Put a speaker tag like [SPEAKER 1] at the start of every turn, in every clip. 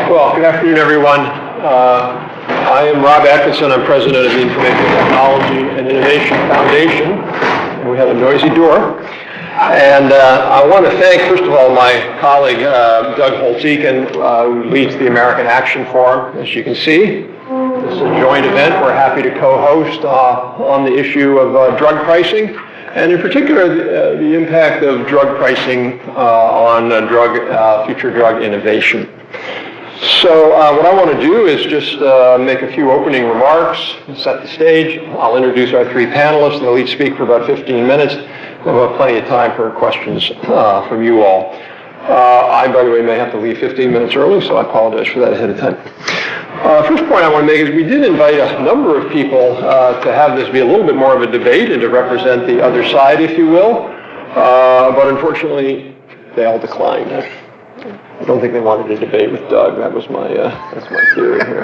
[SPEAKER 1] Well, good afternoon, everyone. I am Rob Atkinson. I'm president of the Information Technology and Innovation Foundation. And we have a noisy door. And I want to thank, first of all, my colleague, Doug Holtz-Eakin, who leads the American Action Forum, as you can see. This is a joint event. We're happy to co-host on the issue of drug pricing, and in particular, the impact of drug pricing on future drug innovation. So what I want to do is just make a few opening remarks and set the stage. I'll introduce our three panelists. They'll each speak for about 15 minutes. We'll have plenty of time for questions from you all. I, by the way, may have to leave 15 minutes early, so I apologize for that ahead of time. First point I want to make is we did invite a number of people to have this be a little bit more of a debate and to represent the other side, if you will. But unfortunately, they all declined. I don't think they wanted to debate with Doug. That's my theory here.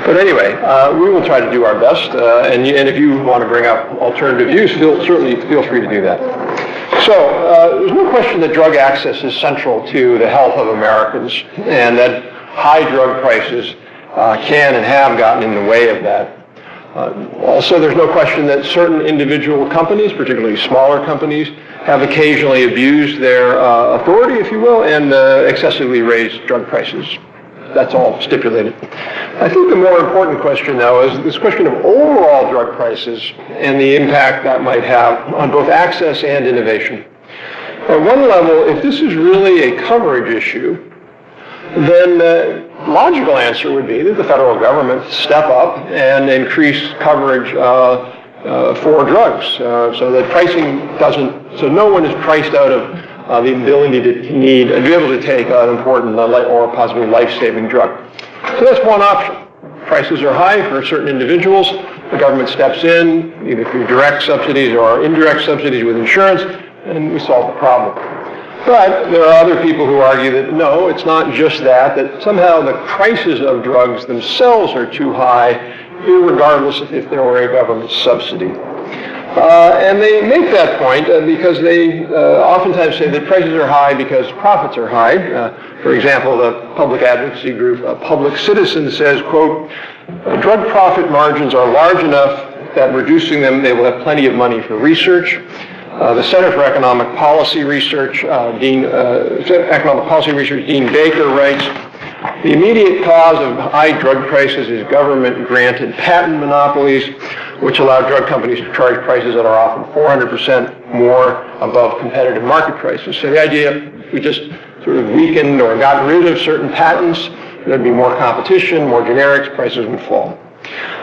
[SPEAKER 1] But anyway, we will try to do our best. And if you want to bring up alternative views, certainly feel free to do that. So there's no question that drug access is central to the health of Americans, and that high drug prices can and have gotten in the way of that. Also, there's no question that certain individual companies, particularly smaller companies, have occasionally abused their authority, if you will, and excessively raised drug prices. That's all stipulated. I think the more important question, though, is this question of overall drug prices and the impact that might have on both access and innovation. At one level, if this is really a coverage issue, then the logical answer would be that the federal government step up and increase coverage for drugs, so that so no one is priced out of the ability to be able to take an important or possibly life-saving drug. So that's one option. Prices are high for certain individuals. The government steps in, either through direct subsidies or indirect subsidies with insurance, and we solve the problem. But there are other people who argue that no, it's not just that somehow the prices of drugs themselves are too high, irregardless of if there were a government subsidy. And they make that point because they oftentimes say that prices are high because profits are high. For example, the public advocacy group Public Citizen says, quote, drug profit margins are large enough that reducing them, they will have plenty of money for research. The Center for Economic Policy Research, Dean Baker writes, the immediate cause of high drug prices is government-granted patent monopolies, which allow drug companies to charge prices that are often 400% more above competitive market prices. So the idea, if we just sort of weakened or got rid of certain patents, there'd be more competition, more generics, prices would fall.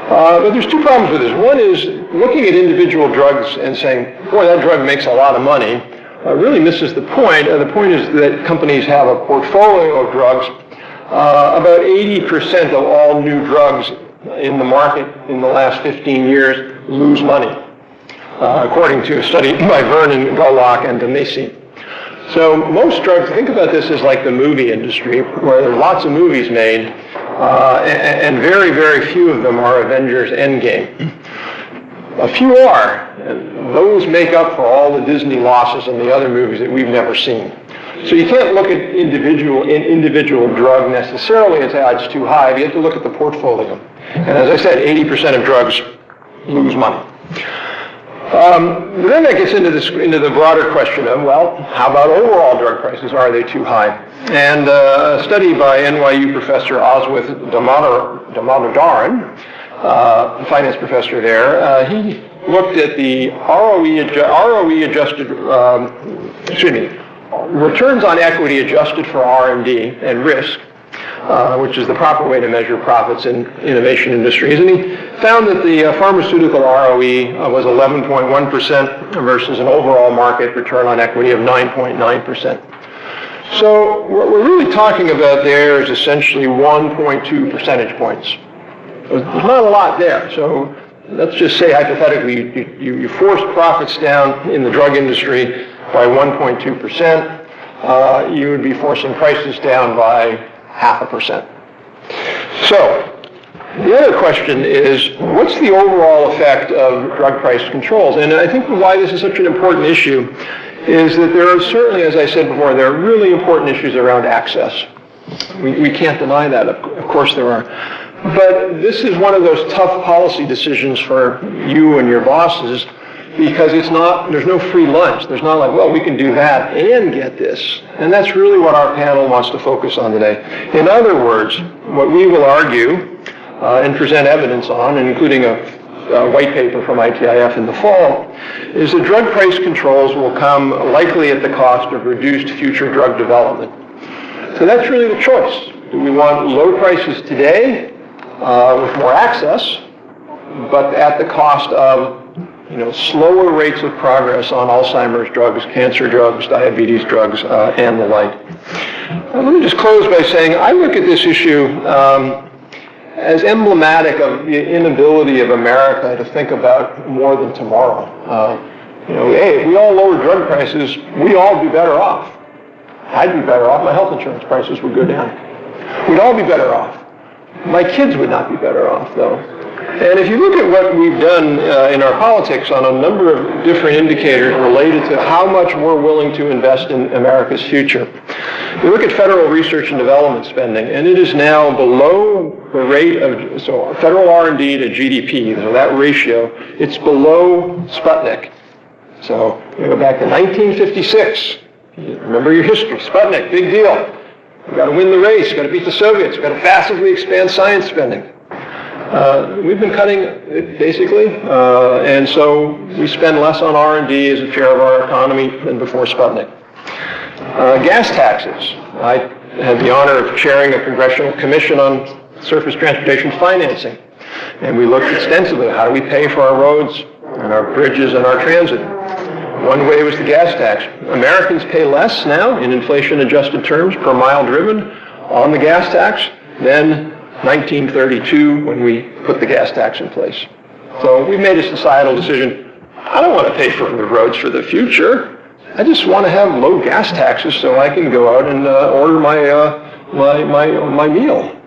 [SPEAKER 1] But there's two problems with this. One is looking at individual drugs and saying, boy, that drug makes a lot of money, really misses the point. The point is that companies have a portfolio of drugs. About 80% of all new drugs in the market in the last 15 years lose money, according to a study by Vernon, Gullock, and Demasi. So most drugs, think about this as like the movie industry, where there are lots of movies made, and very, very few of them are Avengers Endgame. A few are, and those make up for all the Disney losses and the other movies that we've never seen. So you can't look at individual drug necessarily and say, oh, it's too high. You have to look at the portfolio. And as I said, 80% of drugs lose money. Then that gets into the broader question of, well, how about overall drug prices? Are they too high? And a study by NYU professor Oswith Damodaran, finance professor there, he looked at the returns on equity adjusted for R&D and risk, which is the proper way to measure profits in innovation industries. And he found that the pharmaceutical ROE was 11.1% versus an overall market return on equity of 9.9%. So what we're really talking about there is essentially 1.2 percentage points. There's not a lot there. So let's just say hypothetically you force profits down in the drug industry by 1.2%, you would be forcing prices down by 0.5%. So the other question is, what's the overall effect of drug price controls? And I think why this is such an important issue is that there are certainly, as I said before, there are really important issues around access. We can't deny that. Of course there are. But this is one of those tough policy decisions for you and your bosses, because there's no free lunch. There's not like, well, we can do that and get this. And that's really what our panel wants to focus on today. In other words, what we will argue and present evidence on, including a white paper from ITIF in the fall, is that drug price controls will come likely at the cost of reduced future drug development. So that's really the choice. Do we want low prices today with more access, but at the cost of slower rates of progress on Alzheimer's drugs, cancer drugs, diabetes drugs, and the like? Let me just close by saying I look at this issue as emblematic of the inability of America to think about more than tomorrow. Hey, if we all lower drug prices, we all be better off. I'd be better off. My health insurance prices would go down. We'd all be better off. My kids would not be better off, though. And if you look at what we've done in our politics on a number of different indicators related to how much we're willing to invest in America's future, you look at federal research and development spending, and it is now below the rate of, so federal R&D to GDP, so that ratio, it's below Sputnik. So you go back to 1956. Remember your history. Sputnik, big deal. We've got to win the race. We've got to beat the Soviets. We've got to massively expand science spending. We've been cutting it, basically, and so we spend less on R&D as a share of our economy than before Sputnik. Gas taxes. I had the honor of chairing a congressional commission on surface transportation financing, and we looked extensively at how do we pay for our roads and our bridges and our transit. One way was the gas tax. Americans pay less now in inflation-adjusted terms per mile driven on the gas tax than 1932 when we put the gas tax in place. So we made a societal decision. I don't want to pay for the roads for the future. I just want to have low gas taxes so I can go out and order my meal.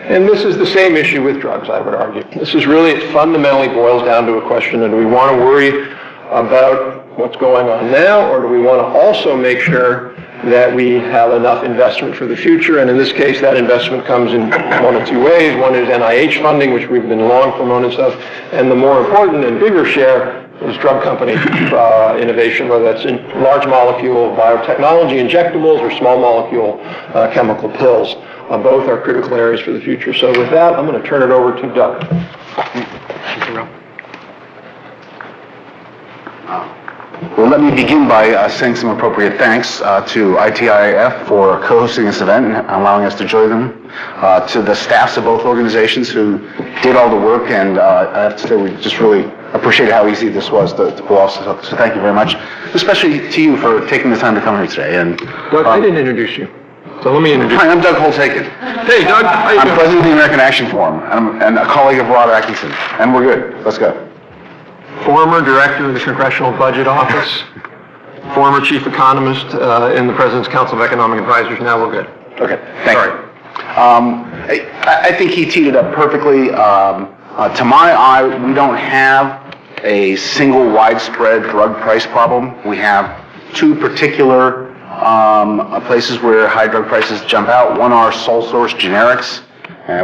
[SPEAKER 1] And this is the same issue with drugs, I would argue. This is really, it fundamentally boils down to a question of, do we want to worry about what's going on now, or do we want to also make sure that we have enough investment for the future? And in this case, that investment comes in one of two ways. One is NIH funding, which we've been long proponents of, and the more important and bigger share is drug company innovation, whether that's in large molecule biotechnology injectables or small molecule chemical pills. Both are critical areas for the future. So with that, I'm going to turn it over to Doug.
[SPEAKER 2] Well, let me begin by saying some appropriate thanks to ITIF for co-hosting this event and allowing us to join them, to the staffs of both organizations who did all the work, and I have to say we just really appreciate how easy this was to pull off, so thank you very much, especially to you for taking the time to come here today. And
[SPEAKER 1] Doug, I didn't introduce you, so let me introduce you.
[SPEAKER 2] Hi, I'm Doug Holtaken.
[SPEAKER 1] Hey, Doug. How you
[SPEAKER 2] I'm
[SPEAKER 1] doing?
[SPEAKER 2] president of the American Action Forum and a colleague of Rob Atkinson, and we're good. Let's go.
[SPEAKER 1] Former director of the Congressional Budget Office, former chief economist in the President's Council of Economic Advisors. Now we're good.
[SPEAKER 2] Okay, thank you. I think he teed it up perfectly. To my eye, we don't have a single widespread drug price problem. We have two particular places where high drug prices jump out. One are sole source generics,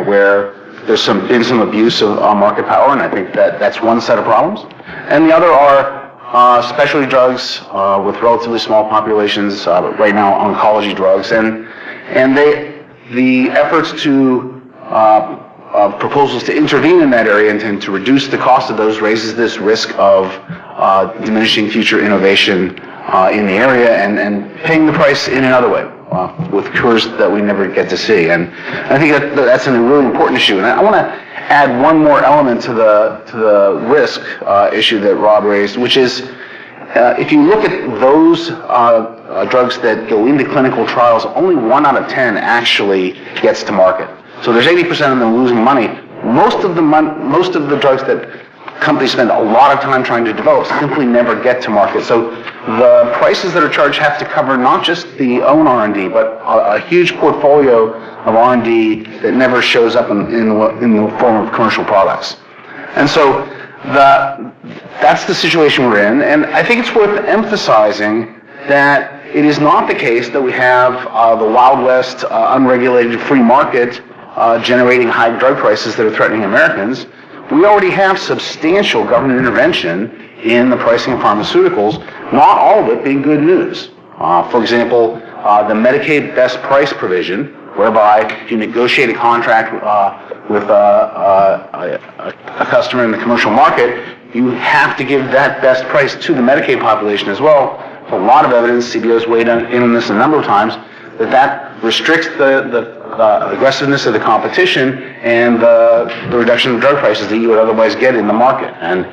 [SPEAKER 2] where there's been some abuse of market power, and I think that's one set of problems. And the other are specialty drugs with relatively small populations, right now oncology drugs, and the efforts to proposals to intervene in that area and to reduce the cost of those raises this risk of diminishing future innovation in the area and paying the price in another way with cures that we never get to see. And I think that's a really important issue. And I want to add one more element to the risk issue that Rob raised, which is if you look at those drugs that go into clinical trials, only 1 out of 10 actually gets to market. So there's 80% of them losing money. Most of the drugs that companies spend a lot of time trying to develop simply never get to market. So the prices that are charged have to cover not just the own R&D, but a huge portfolio of R&D that never shows up in the form of commercial products. And so that's the situation we're in. And I think it's worth emphasizing that it is not the case that we have the Wild West, unregulated free market generating high drug prices that are threatening Americans. We already have substantial government intervention in the pricing of pharmaceuticals, not all of it being good news. For example, the Medicaid best price provision, whereby if you negotiate a contract with a customer in the commercial market, you have to give that best price to the Medicaid population as well. There's a lot of evidence, CBO's weighed in on this a number of times, that restricts the aggressiveness of the competition and the reduction of drug prices that you would otherwise get in the market. And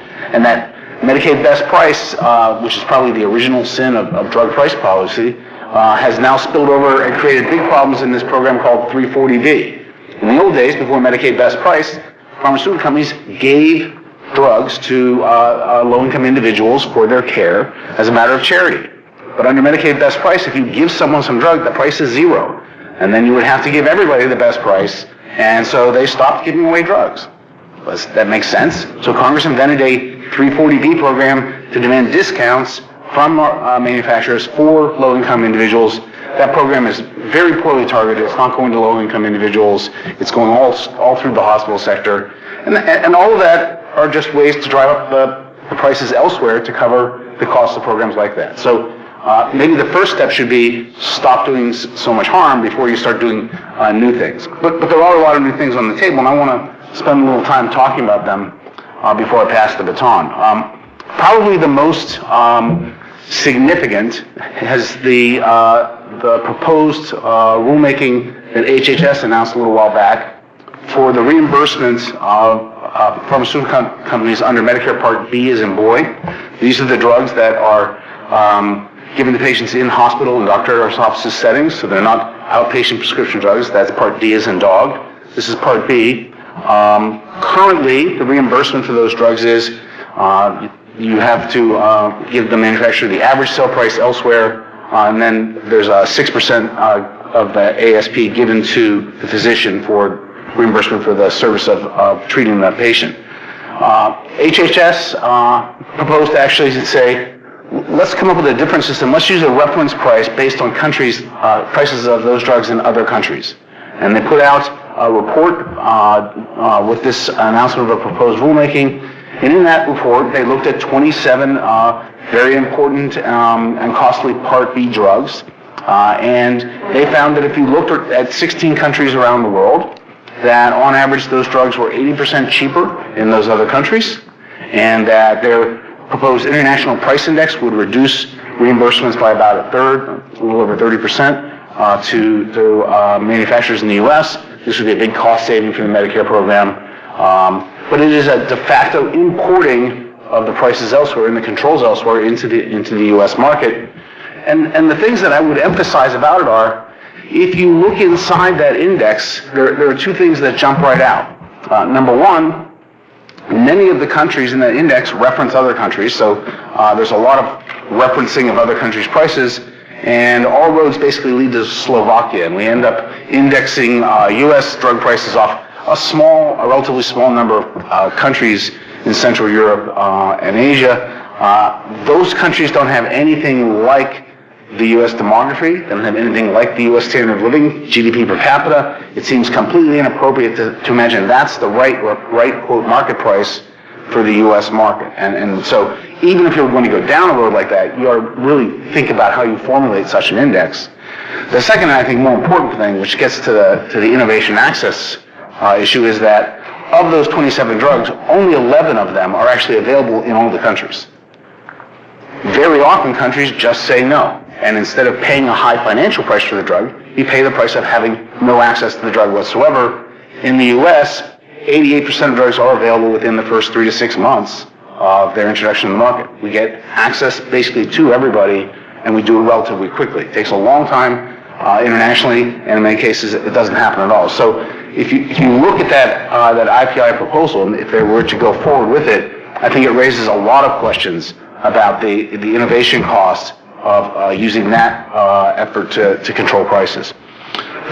[SPEAKER 2] that Medicaid best price, which is probably the original sin of drug price policy, has now spilled over and created big problems in this program called 340B. In the old days, before Medicaid best price, pharmaceutical companies gave drugs to low-income individuals for their care as a matter of charity. But under Medicaid best price, if you give someone some drug, the price is zero. And then you would have to give everybody the best price. And so they stopped giving away drugs. That makes sense. So Congress invented a 340B program to demand discounts from manufacturers for low-income individuals. That program is very poorly targeted. It's not going to low-income individuals. It's going all through the hospital sector. And all of that are just ways to drive up the prices elsewhere to cover the cost of programs like that. So maybe the first step should be stop doing so much harm before you start doing new things. But there are a lot of new things on the table, and I want to spend a little time talking about them before I pass the baton. Probably the most significant has the proposed rulemaking that HHS announced a little while back for the reimbursement of pharmaceutical companies under Medicare Part B as in boy. These are the drugs that are given to patients in hospital and doctor's offices settings, so they're not outpatient prescription drugs. That's Part D as in dog. This is Part B. Currently, the reimbursement for those drugs is you have to give the manufacturer the average sale price elsewhere, and then there's 6% of the ASP given to the physician for reimbursement for the service of treating the patient. HHS proposed to actually say, let's come up with a different system. Let's use a reference price based on countries' prices of those drugs in other countries. And they put out a report with this announcement of a proposed rulemaking. And in that report, they looked at 27 very important and costly Part B drugs. And they found that if you looked at 16 countries around the world, that on average those drugs were 80% cheaper in those other countries, and that their proposed international price index would reduce reimbursements by about a third, a little over 30%, to manufacturers in the U.S. This would be a big cost saving for the Medicare program, but it is a de facto importing of the prices elsewhere and the controls elsewhere into the U.S. market. And the things that I would emphasize about it are, if you look inside that index, there are two things that jump right out. Number one, many of the countries in that index reference other countries, so there's a lot of referencing of other countries' prices, and all roads basically lead to Slovakia, and we end up indexing U.S. drug prices off a relatively small number of countries in Central Europe and Asia. Those countries don't have anything like the U.S. demography, they don't have anything like the U.S. standard of living, GDP per capita. It seems completely inappropriate to imagine that's the right quote market price for the U.S. market. And so even if you're going to go down a road like that, you ought to really think about how you formulate such an index. The second, and I think more important thing, which gets to the innovation access issue, is that of those 27 drugs, only 11 of them are actually available in all the countries. Very often countries just say no. And instead of paying a high financial price for the drug, you pay the price of having no access to the drug whatsoever. In the U.S., 88% of drugs are available within the first 3 to 6 months of their introduction to the market. We get access basically to everybody, and we do it relatively quickly. It takes a long time internationally, and in many cases it doesn't happen at all. So if you look at that IPI proposal, and if they were to go forward with it, I think it raises a lot of questions about the innovation cost of using that effort to control prices.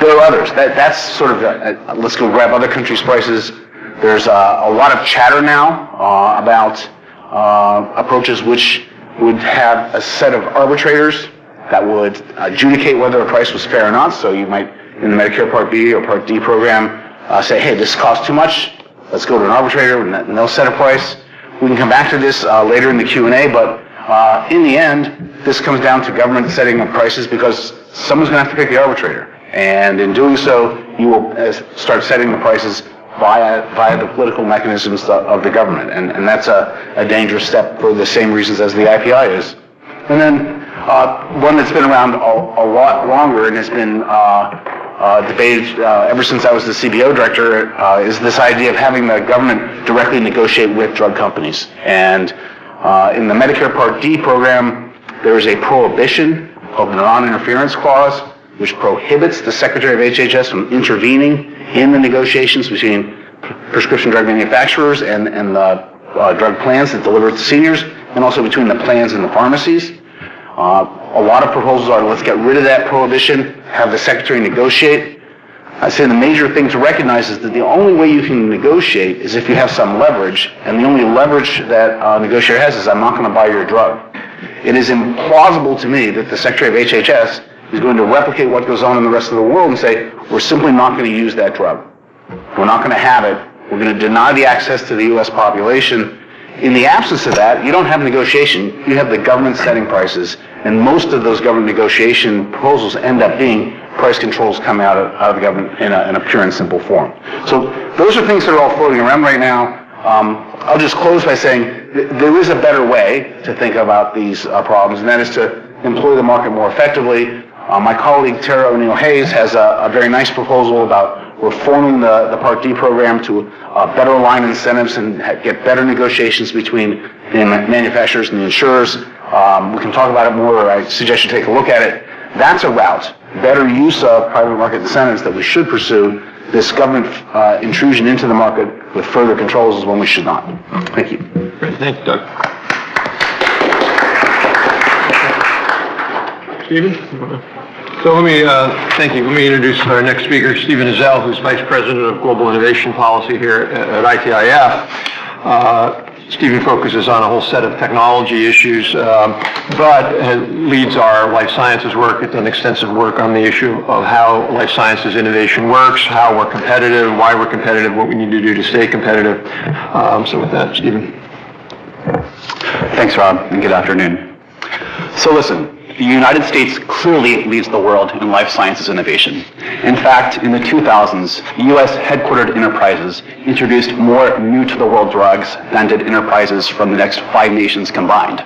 [SPEAKER 2] There are others. That's sort of, let's go grab other countries' prices. There's a lot of chatter now about approaches which would have a set of arbitrators that would adjudicate whether a price was fair or not. So you might, in the Medicare Part B or Part D program, say, hey, this costs too much. Let's go to an arbitrator and they'll set a price. We can come back to this later in the Q&A, but in the end, this comes down to government setting of prices because someone's going to have to pick the arbitrator. And in doing so, you will start setting the prices via the political mechanisms of the government. And that's a dangerous step for the same reasons as the IPI is. And then one that's been around a lot longer and has been debated ever since I was the CBO director is this idea of having the government directly negotiate with drug companies. And in the Medicare Part D program, there is a prohibition of the non-interference clause, which prohibits the Secretary of HHS from intervening in the negotiations between prescription drug manufacturers and the drug plans that deliver it to seniors, and also between the plans and the pharmacies. A lot of proposals are, let's get rid of that prohibition, have the Secretary negotiate. I say the major thing to recognize is that the only way you can negotiate is if you have some leverage, and the only leverage that a negotiator has is, I'm not going to buy your drug. It is implausible to me that the Secretary of HHS is going to replicate what goes on in the rest of the world and say, we're simply not going to use that drug. We're not going to have it. We're going to deny the access to the U.S. population. In the absence of that, you don't have negotiation. You have the government setting prices, and most of those government negotiation proposals end up being price controls coming out of the government in a pure and simple form. So those are things that are all floating around right now. I'll just close by saying there is a better way to think about these problems, and that is to employ the market more effectively. My colleague Tara O'Neill Hayes has a very nice proposal about reforming the Part D program to better align incentives and get better negotiations between the manufacturers and the insurers. We can talk about it more, or I suggest you take a look at it. That's a route. Better use of private market incentives that we should pursue. This government intrusion into the market with further controls is one we should not. Thank you.
[SPEAKER 1] Great. Thank you, Doug. Stephen? So let me, thank you. Let me introduce our next speaker, Stephen Ezell, who's Vice President of Global Innovation Policy here at ITIF. Stephen focuses on a whole set of technology issues, but leads our life sciences work. Has done extensive work on the issue of how life sciences innovation works, how we're competitive, why we're competitive, what we need to do to stay competitive. So with that, Stephen.
[SPEAKER 3] Thanks, Rob, and good afternoon. So listen, the United States clearly leads the world in life sciences innovation. In fact, in the 2000s, U.S. headquartered enterprises introduced more new-to-the-world drugs than did enterprises from the next 5 nations combined.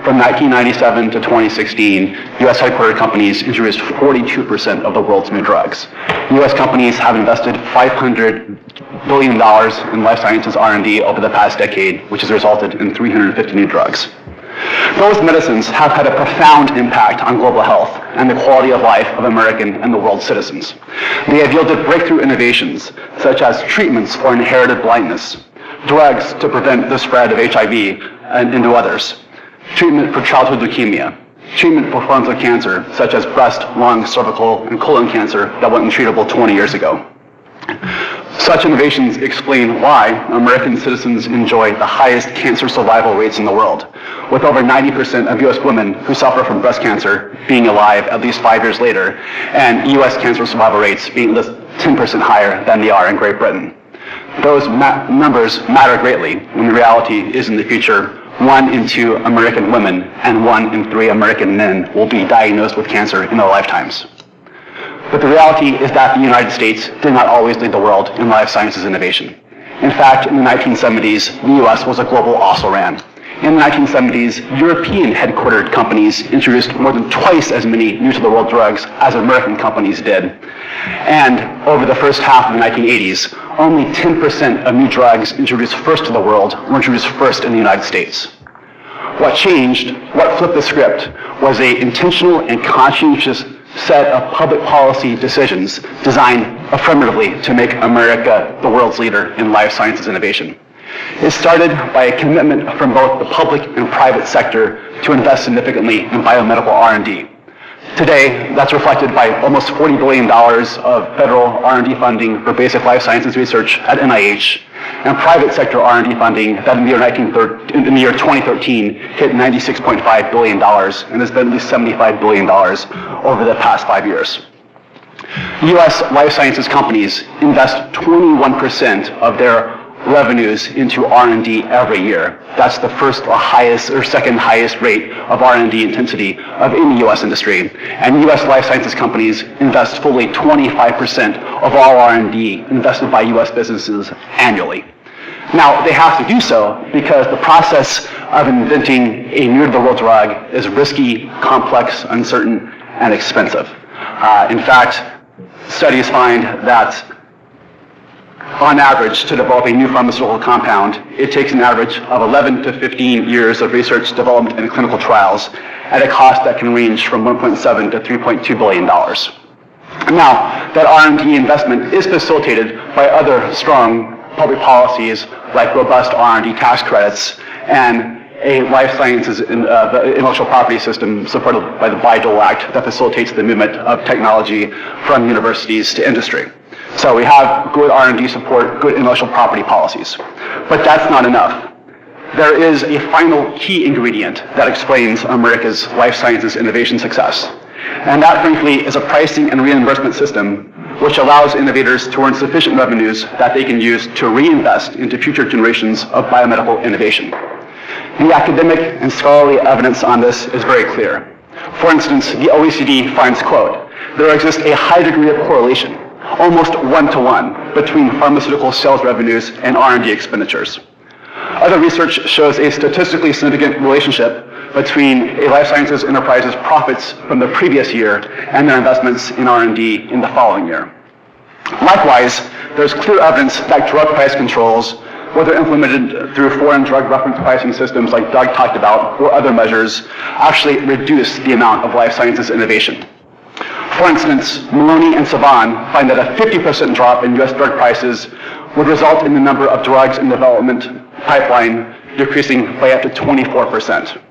[SPEAKER 3] From 1997 to 2016, U.S. headquartered companies introduced 42% of the world's new drugs. U.S. companies have invested $500 billion in life sciences R&D over the past decade, which has resulted in 350 new drugs. Those medicines have had a profound impact on global health and the quality of life of American and the world's citizens. They have yielded breakthrough innovations, such as treatments for inherited blindness, drugs to prevent the spread of HIV and into others, treatment for childhood leukemia, treatment for forms of cancer, such as breast, lung, cervical, and colon cancer that went untreatable 20 years ago. Such innovations explain why American citizens enjoy the highest cancer survival rates in the world, with over 90% of U.S. women who suffer from breast cancer being alive at least 5 years later, and U.S. cancer survival rates being 10% higher than they are in Great Britain. Those numbers matter greatly when the reality is in the future 1 in 2 American women and 1 in 3 American men will be diagnosed with cancer in their lifetimes. But the reality is that the United States did not always lead the world in life sciences innovation. In fact, in the 1970s, the U.S. was a global also-ran. In the 1970s, European headquartered companies introduced more than twice as many new-to-the-world drugs as American companies did. And over the first half of the 1980s, only 10% of new drugs introduced first to the world were introduced first in the United States. What changed, what flipped the script, was an intentional and conscientious set of public policy decisions designed affirmatively to make America the world's leader in life sciences innovation. It started by a commitment from both the public and private sector to invest significantly in biomedical R&D. Today, that's reflected by almost $40 billion of federal R&D funding for basic life sciences research at NIH, and private sector R&D funding that in the year 2013 hit $96.5 billion and has been at least $75 billion over the past 5 years. U.S. life sciences companies invest 21% of their revenues into R&D every year. That's the first or highest or second highest rate of R&D intensity of any U.S. industry. And U.S. life sciences companies invest fully 25% of all R&D invested by U.S. businesses annually. Now, they have to do so because the process of inventing a new-to-the-world drug is risky, complex, uncertain, and expensive. In fact, studies find that on average, to develop a new pharmaceutical compound, it takes an average of 11 to 15 years of research, development, and clinical trials at a cost that can range from $1.7 to $3.2 billion. Now, that R&D investment is facilitated by other strong public policies like robust R&D tax credits and a life sciences the intellectual property system supported by the Bayh-Dole Act that facilitates the movement of technology from universities to industry. So we have good R&D support, good intellectual property policies. But that's not enough. There is a final key ingredient that explains America's life sciences innovation success. And that, frankly, is a pricing and reimbursement system which allows innovators to earn sufficient revenues that they can use to reinvest into future generations of biomedical innovation. The academic and scholarly evidence on this is very clear. For instance, the OECD finds, quote, there exists a high degree of correlation, almost one-to-one, between pharmaceutical sales revenues and R&D expenditures. Other research shows a statistically significant relationship between a life sciences enterprise's profits from the previous year and their investments in R&D in the following year. Likewise, there's clear evidence that drug price controls, whether implemented through foreign drug reference pricing systems like Doug talked about, or other measures, actually reduce the amount of life sciences innovation. For instance, Maloney and Savan find that a 50% drop in U.S. drug prices would result in the number of drugs in development pipeline decreasing by up to 24%.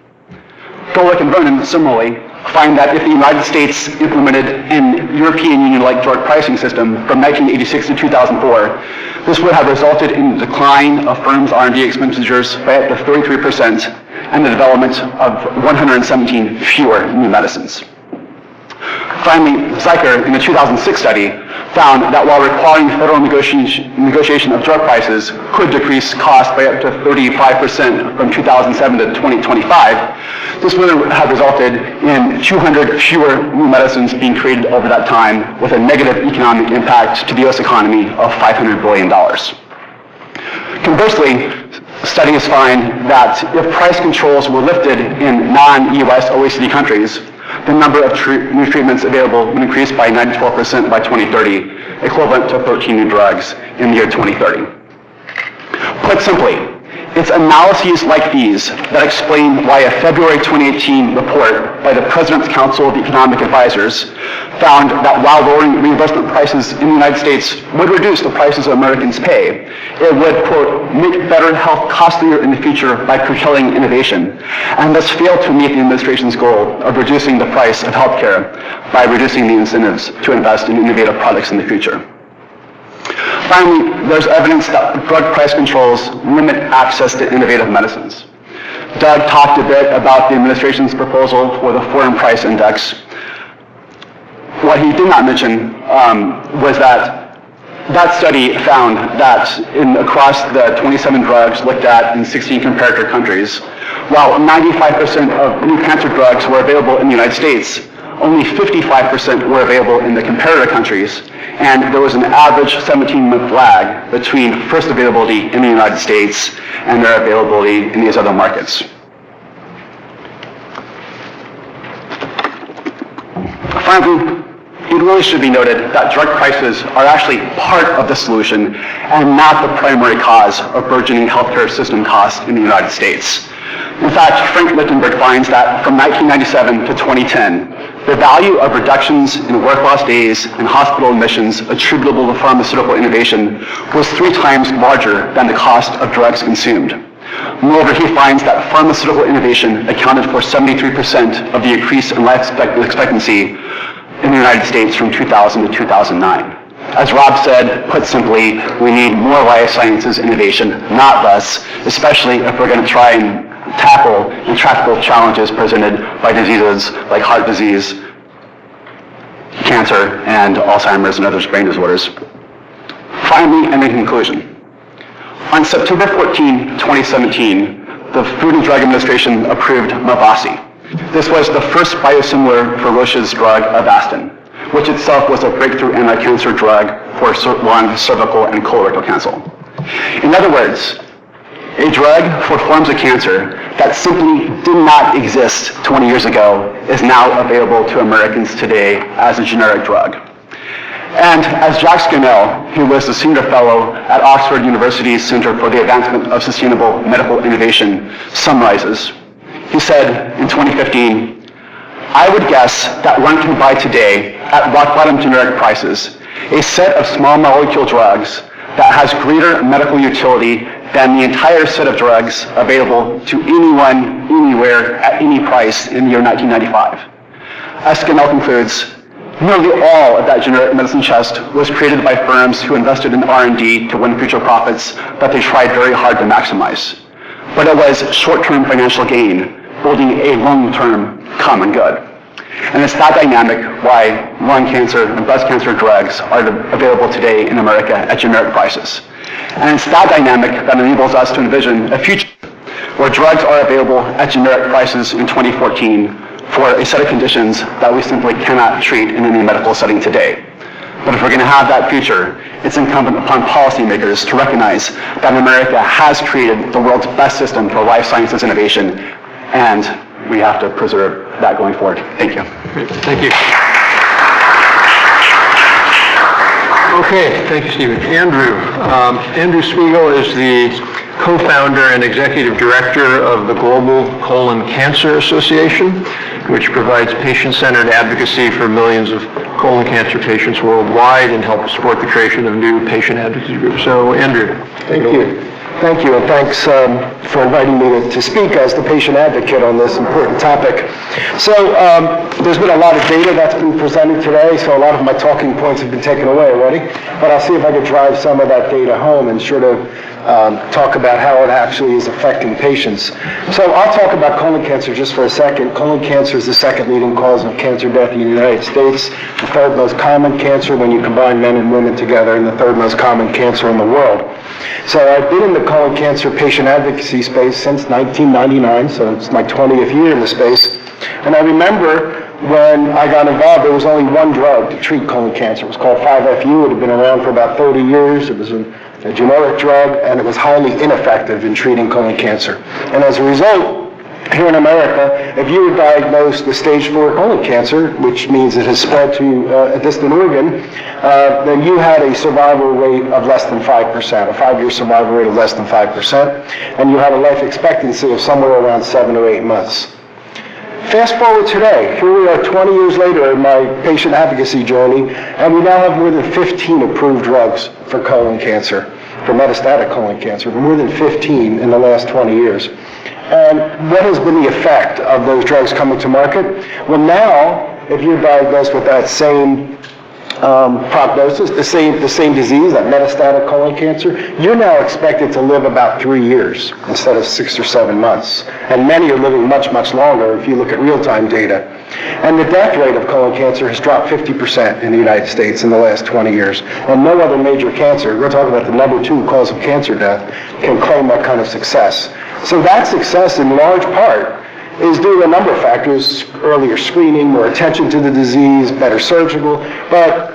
[SPEAKER 3] Golick and Vernon, similarly, find that if the United States implemented an European Union-like drug pricing system from 1986 to 2004, this would have resulted in the decline of firms' R&D expenditures by up to 33% and the development of 117 fewer new medicines. Finally, Zeiker, in a 2006 study, found that while requiring federal negotiation of drug prices could decrease costs by up to 35% from 2007 to 2025, this would have resulted in 200 fewer new medicines being created over that time, with a negative economic impact to the U.S. economy of $500 billion. Conversely, studies find that if price controls were lifted in non-U.S. OECD countries, the number of new treatments available would increase by 94% by 2030, equivalent to 13 new drugs in the year 2030. Put simply, it's analyses like these that explain why a February 2018 report by the President's Council of Economic Advisors found that while lowering reimbursement prices in the United States would reduce the prices Americans pay, it would, quote, make better health costlier in the future by curtailing innovation, and thus fail to meet the administration's goal of reducing the price of healthcare by reducing the incentives to invest in innovative products in the future. Finally, there's evidence that drug price controls limit access to innovative medicines. Doug talked a bit about the administration's proposal for the foreign price index. What he did not mention was that study found that across the 27 drugs looked at in 16 comparator countries, while 95% of new cancer drugs were available in the United States, only 55% were available in the comparator countries, and there was an average 17-month lag between first availability in the United States and their availability in these other markets. Finally, it really should be noted that drug prices are actually part of the solution and not the primary cause of burgeoning healthcare system costs in the United States. In fact, Frank Lichtenberg finds that from 1997 to 2010, the value of reductions in work loss days and hospital admissions attributable to pharmaceutical innovation was 3 times larger than the cost of drugs consumed. Moreover, he finds that pharmaceutical innovation accounted for 73% of the increase in life expectancy in the United States from 2000 to 2009. As Rob said, put simply, we need more life sciences innovation, not less, especially if we're going to try and tackle intractable challenges presented by diseases like heart disease, cancer, and Alzheimer's and other brain disorders. Finally, and in conclusion, on September 14, 2017, the Food and Drug Administration approved Mavasi. This was the first biosimilar for Roche's drug Avastin, which itself was a breakthrough anti-cancer drug for lung, cervical, and colorectal cancer. In other words, a drug for forms of cancer that simply did not exist 20 years ago is now available to Americans today as a generic drug. And as Jacques Scannell, who was the senior fellow at Oxford University's Center for the Advancement of Sustainable Medical Innovation, summarizes, he said in 2015, I would guess that one can buy today at rock bottom generic prices a set of small molecule drugs that has greater medical utility than the entire set of drugs available to anyone, anywhere, at any price in the year 1995. As Scannell concludes, nearly all of that generic medicine chest was created by firms who invested in R&D to win future profits that they tried very hard to maximize. But it was short-term financial gain building a long-term common good. And it's that dynamic why lung cancer and breast cancer drugs are available today in America at generic prices. And it's that dynamic that enables us to envision a future where drugs are available at generic prices in 2014 for a set of conditions that we simply cannot treat in any medical setting today. But if we're going to have that future, it's incumbent upon policymakers to recognize that America has created the world's best system for life sciences innovation, and we have to preserve that going forward. Thank you.
[SPEAKER 1] Great. Thank you. Okay, thank you, Stephen. Andrew Spiegel is the co-founder and executive director of the Global Colon Cancer Association, which provides patient-centered advocacy for millions of colon cancer patients worldwide and helps support the creation of new patient advocacy groups. So, Andrew.
[SPEAKER 4] Thank you. Thank you, and thanks for inviting me to speak as the patient advocate on this important topic. So there's been a lot of data that's been presented today, so a lot of my talking points have been taken away already, but I'll see if I can drive some of that data home and sort of talk about how it actually is affecting patients. So I'll talk about colon cancer just for a second. Colon cancer is the second leading cause of cancer death in the United States, the third most common cancer when you combine men and women together, and the third most common cancer in the world. So I've been in the colon cancer patient advocacy space since 1999, so it's my 20th year in the space. And I remember when I got involved, there was only one drug to treat colon cancer. It was called 5-FU. It had been around for about 30 years. It was a generic drug, and it was highly ineffective in treating colon cancer. And as a result, here in America, if you were diagnosed with stage 4 colon cancer, which means it has spread to a distant organ, then you had a survival rate of less than 5%, a 5-year survival rate of less than 5%, and you had a life expectancy of somewhere around 7 or 8 months. Fast forward today, here we are 20 years later in my patient advocacy journey, and we now have more than 15 approved drugs for colon cancer, for metastatic colon cancer, more than 15 in the last 20 years. And what has been the effect of those drugs coming to market? Well, now, if you're diagnosed with that same prognosis, the same disease, that metastatic colon cancer, you're now expected to live about 3 years instead of 6 or 7 months. And many are living much, much longer if you look at real-time data. And the death rate of colon cancer has dropped 50% in the United States in the last 20 years. And no other major cancer, we're talking about the number 2 cause of cancer death, can claim that kind of success. So that success, in large part, is due to a number of factors: earlier screening, more attention to the disease, better surgical. But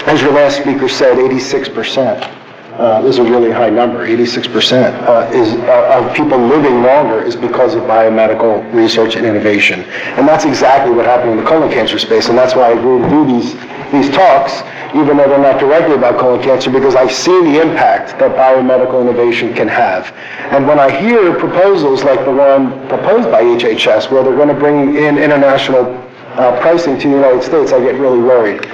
[SPEAKER 4] as your last speaker said, 86% is a really high number. 86% of people living longer is because of biomedical research and innovation. And that's exactly what happened in the colon cancer space. And that's why I agree to do these talks, even though they're not directly about colon cancer, because I see the impact that biomedical innovation can have. And when I hear proposals like the one proposed by HHS, where they're going to bring in international pricing to the United States, I get really worried.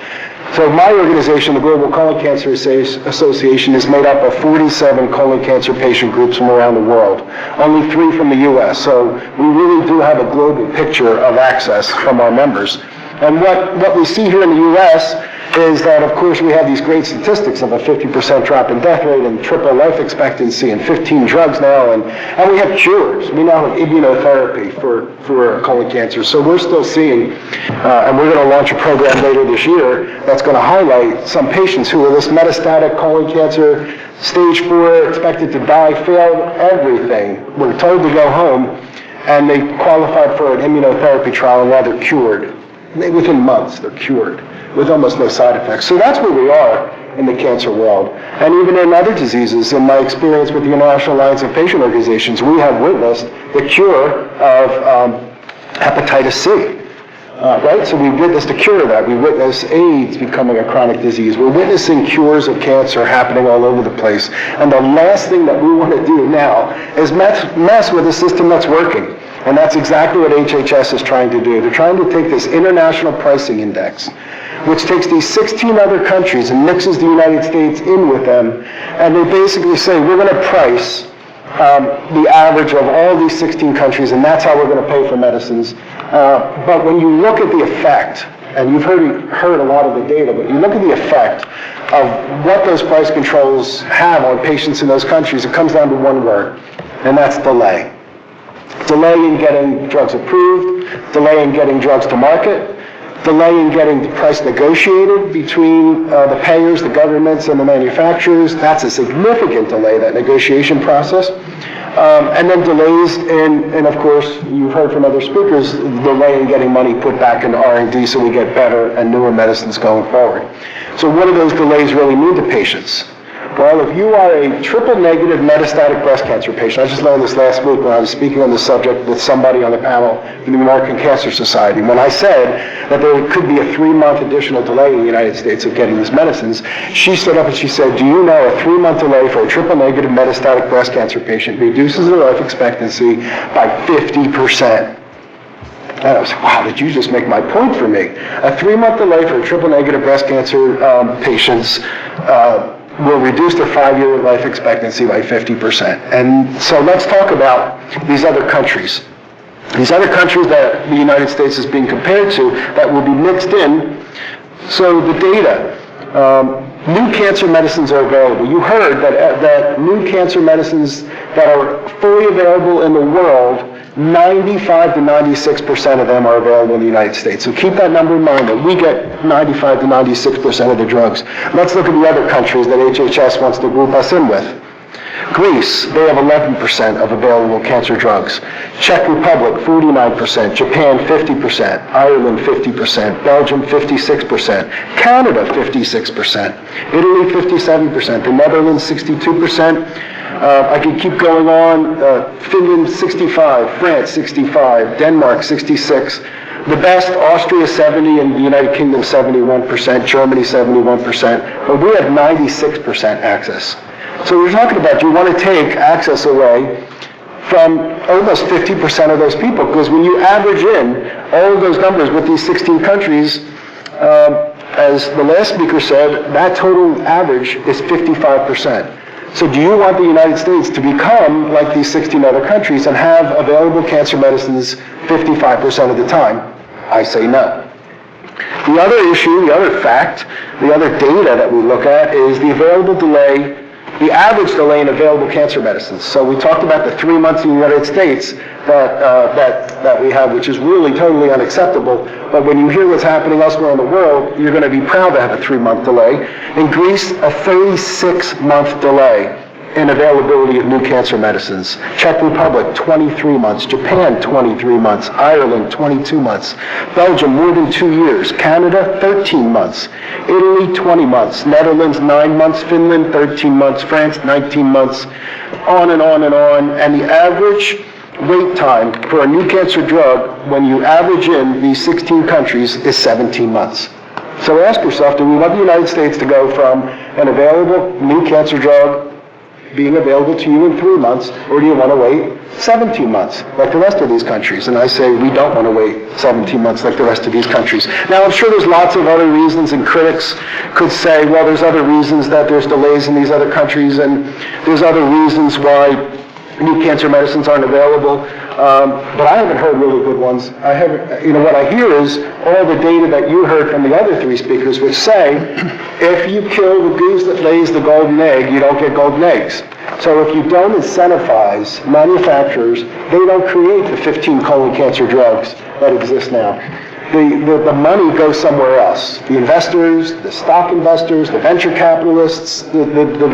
[SPEAKER 4] So my organization, the Global Colon Cancer Association, is made up of 47 colon cancer patient groups from around the world, only 3 from the U.S. So we really do have a global picture of access from our members. And what we see here in the U.S. is that, of course, we have these great statistics of a 50% drop in death rate and triple life expectancy and 15 drugs now, and we have cures. We now have immunotherapy for colon cancer. So we're still seeing, and we're going to launch a program later this year that's going to highlight some patients who are this metastatic colon cancer, stage 4, expected to die, failed everything, were told to go home, and they qualified for an immunotherapy trial and now they're cured. Within months, they're cured with almost no side effects. So that's where we are in the cancer world. And even in other diseases, in my experience with the International Alliance of Patient Organizations, we have witnessed the cure of hepatitis C. Right? So we witnessed the cure of that. We witnessed AIDS becoming a chronic disease. We're witnessing cures of cancer happening all over the place. And the last thing that we want to do now is mess with a system that's working. And that's exactly what HHS is trying to do. They're trying to take this international pricing index, which takes these 16 other countries and mixes the United States in with them, and they basically say, we're going to price the average of all these 16 countries, and that's how we're going to pay for medicines. But when you look at the effect, and you've heard a lot of the data, but you look at the effect of what those price controls have on patients in those countries, it comes down to one word, and that's delay. Delay in getting drugs approved, delay in getting drugs to market, delay in getting the price negotiated between the payers, the governments, and the manufacturers. That's a significant delay, that negotiation process. And then delays in, of course, you've heard from other speakers, delay in getting money put back into R&D so we get better and newer medicines going forward. So what do those delays really mean to patients? Well, if you are a triple-negative metastatic breast cancer patient, I just learned this last week when I was speaking on this subject with somebody on the panel from the American Cancer Society. When I said that there could be a 3-month additional delay in the United States of getting these medicines, she stood up and she said, do you know a 3-month delay for a triple-negative metastatic breast cancer patient reduces their life expectancy by 50%? And I was like, wow, did you just make my point for me? A 3-month delay for a triple-negative breast cancer patients will reduce their 5-year life expectancy by 50%. And so let's talk about these other countries. These other countries that the United States is being compared to that will be mixed in. So the data, new cancer medicines are available. You heard that new cancer medicines that are fully available in the world, 95 to 96% of them are available in the United States. So keep that number in mind, that we get 95 to 96% of the drugs. Let's look at the other countries that HHS wants to group us in with. Greece, they have 11% of available cancer drugs. Czech Republic, 49%. Japan, 50%. Ireland, 50%. Belgium, 56%. Canada, 56%. Italy, 57%. The Netherlands, 62%. I could keep going on. Finland, 65. France, 65. Denmark, 66. The best, Austria, 70, and the United Kingdom, 71%. Germany, 71%. But we have 96% access. So we're talking about, you want to take access away from almost 50% of those people, because when you average in all of those numbers with these 16 countries, as the last speaker said, that total average is 55%. So do you want the United States to become like these 16 other countries and have available cancer medicines 55% of the time? I say no. The other issue, the other fact, the other data that we look at is the available delay, the average delay in available cancer medicines. So we talked about the 3 months in the United States that we have, which is really totally unacceptable. But when you hear what's happening elsewhere in the world, you're going to be proud to have a 3-month delay. In Greece, a 36-month delay in availability of new cancer medicines. Czech Republic, 23 months. Japan, 23 months. Ireland, 22 months. Belgium, more than 2 years. Canada, 13 months. Italy, 20 months. Netherlands, 9 months. Finland, 13 months. France, 19 months. On and on and on. And the average wait time for a new cancer drug, when you average in these 16 countries, is 17 months. So ask yourself, do we want the United States to go from an available new cancer drug being available to you in 3 months, or do you want to wait 17 months like the rest of these countries? And I say we don't want to wait 17 months like the rest of these countries. Now, I'm sure there's lots of other reasons, and critics could say, well, there's other reasons that there's delays in these other countries, and there's other reasons why new cancer medicines aren't available. But I haven't heard really good ones. What I hear is all the data that you heard from the other three speakers, which say, if you kill the goose that lays the golden egg, you don't get golden eggs. So if you don't incentivize manufacturers, they don't create the 15 colon cancer drugs that exist now. The money goes somewhere else. The investors, the stock investors, the venture capitalists, the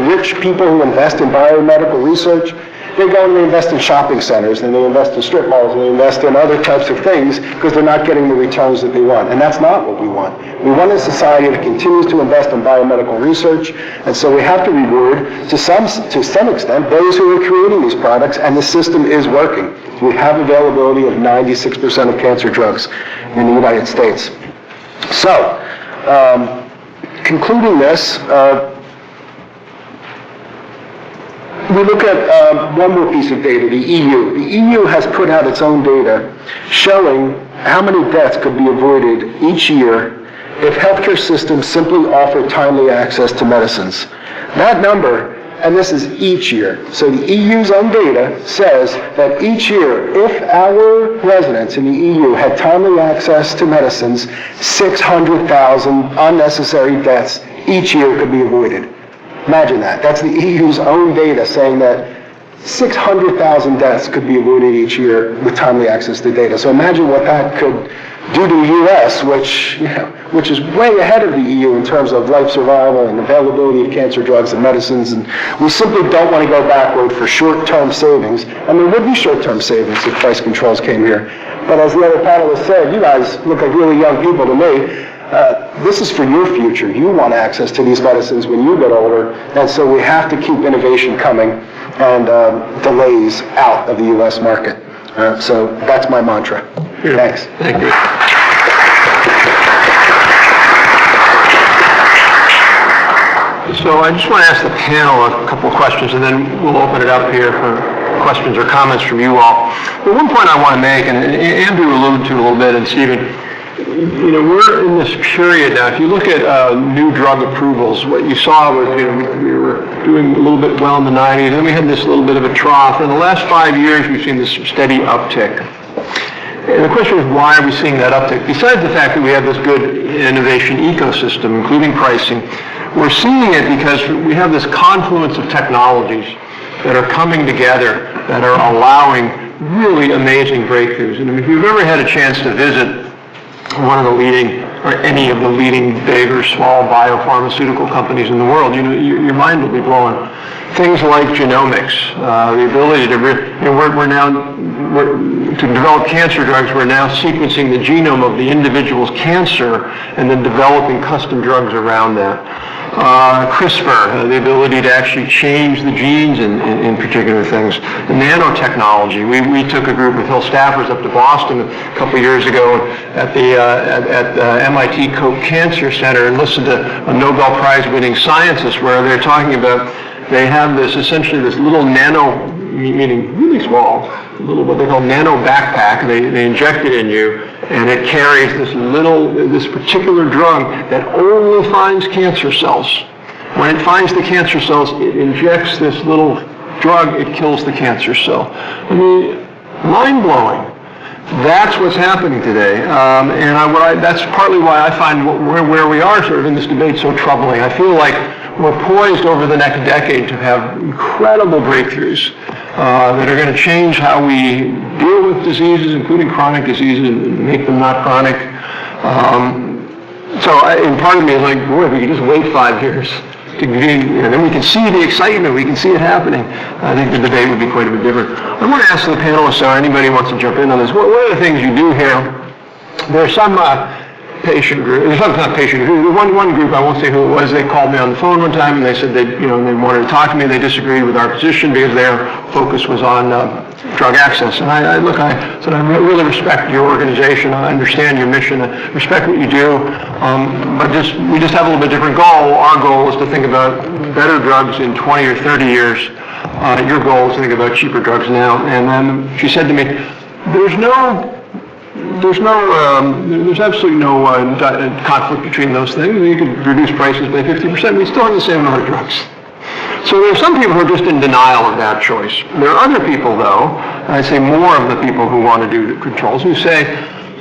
[SPEAKER 4] rich people who invest in biomedical research, they go and they invest in shopping centers, and they invest in strip malls, and they invest in other types of things because they're not getting the returns that they want. And that's not what we want. We want a society that continues to invest in biomedical research, and so we have to reward, to some extent, those who are creating these products, and the system is working. We have availability of 96% of cancer drugs in the United States. So, concluding this, we look at one more piece of data, the EU. The EU has put out its own data showing how many deaths could be avoided each year if healthcare systems simply offer timely access to medicines. That number, and this is each year, so the EU's own data says that each year, if our residents in the EU had timely access to medicines, 600,000 unnecessary deaths each year could be avoided. Imagine that. That's the EU's own data saying that 600,000 deaths could be avoided each year with timely access to data. So imagine what that could do to the U.S., which is way ahead of the EU in terms of life survival and availability of cancer drugs and medicines. And we simply don't want to go backward for short-term savings. And there would be short-term savings if price controls came here. But as the other panelists said, you guys look like really young people to me. This is for your future. You want access to these medicines when you get older, and so we have to keep innovation coming and delays out of the U.S. market. So that's my mantra. Thanks.
[SPEAKER 1] Thank you. So I just want to ask the panel a couple of questions, and then we'll open it up here for questions or comments from you all. But one point I want to make, and Andrew alluded to a little bit, and Stephen, we're in this period now. If you look at new drug approvals, what you saw was, we were doing a little bit well in the 90s, and we had this little bit of a trough. In the last 5 years, we've seen this steady uptick. And the question is, why are we seeing that uptick? Besides the fact that we have this good innovation ecosystem, including pricing, we're seeing it because we have this confluence of technologies that are coming together that are allowing really amazing breakthroughs. And if you've ever had a chance to visit one of the leading, or any of the leading big or small biopharmaceutical companies in the world, your mind will be blown. Things like genomics, the ability to, to develop cancer drugs, we're now sequencing the genome of the individual's cancer and then developing custom drugs around that. CRISPR, the ability to actually change the genes in particular things. The nanotechnology. We took a group of Hill staffers up to Boston a couple years ago at the MIT Koch Cancer Center and listened to a Nobel Prize winning scientist where they're talking about, they have this, essentially this little nano, meaning really small, little what they call nano backpack. They inject it in you, and it carries this particular drug that only finds cancer cells. When it finds the cancer cells, it injects this little drug, it kills the cancer cell. I mean, mind-blowing. That's what's happening today, and that's partly why I find where we are sort of in this debate so troubling. I feel like we're poised over the next decade to have incredible breakthroughs that are going to change how we deal with diseases, including chronic diseases, and make them not chronic. And part of me is like, boy, if we could just wait 5 years, then we can see the excitement, we can see it happening. I think the debate would be quite a bit different. I want to ask the panelists, or anybody who wants to jump in on this, one of the things you do here, there's some patient group, there's not patient group, one group, I won't say who it was, they called me on the phone one time and they said they wanted to talk to me, they disagreed with our position because their focus was on drug access. And I said, I really respect your organization, I understand your mission, I respect what you do, but we just have a little bit different goal. Our goal is to think about better drugs in 20 or 30 years your goal is to think about cheaper drugs now. And then she said to me, there's absolutely no conflict between those things. You could reduce prices by 50%, we still have the same number of drugs. So there are some people who are just in denial of that choice. There are other people, though, and I'd say more of the people who want to do the controls, who say,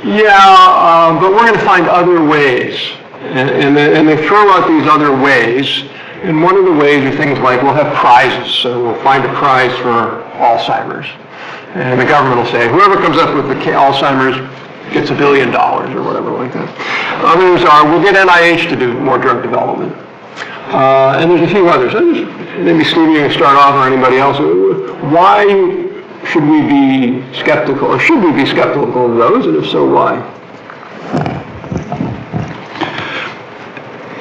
[SPEAKER 1] yeah, but we're going to find other ways. And they throw out these other ways. And one of the ways are things like we'll have prizes. So we'll find a prize for Alzheimer's. And the government will say, whoever comes up with the Alzheimer's gets $1 billion or whatever like that. Others are, we'll get NIH to do more drug development. And there's a few others. Maybe Steve, you can start off, or anybody else. Why should we be skeptical, or should we be skeptical of those, and if so, why?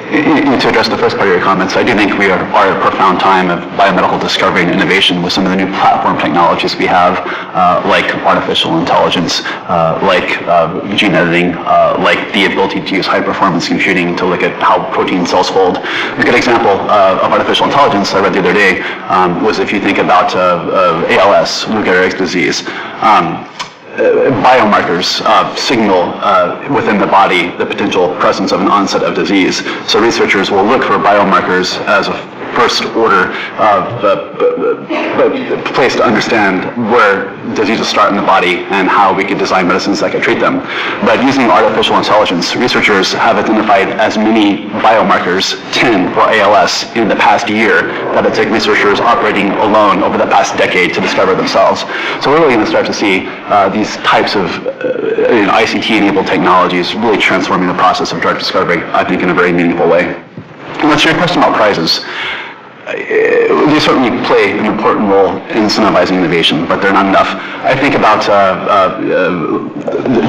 [SPEAKER 3] To address the first part of your comments, I do think we are at a profound time of biomedical discovery and innovation with some of the new platform technologies we have, like artificial intelligence, like gene editing, like the ability to use high-performance computing to look at how protein cells fold. A good example of artificial intelligence I read the other day was if you think about ALS, Lou Gehrig's disease. Biomarkers signal within the body the potential presence of an onset of disease. So researchers will look for biomarkers as a first order place to understand where diseases start in the body and how we could design medicines that could treat them. But using artificial intelligence, researchers have identified as many biomarkers, 10 for ALS, in the past year that it took researchers operating alone over the past decade to discover themselves. So we're really going to start to see these types of ICT-enabled technologies really transforming the process of drug discovery, I think, in a very meaningful way. And that's your question about prizes. They certainly play an important role in incentivizing innovation, but they're not enough. I think about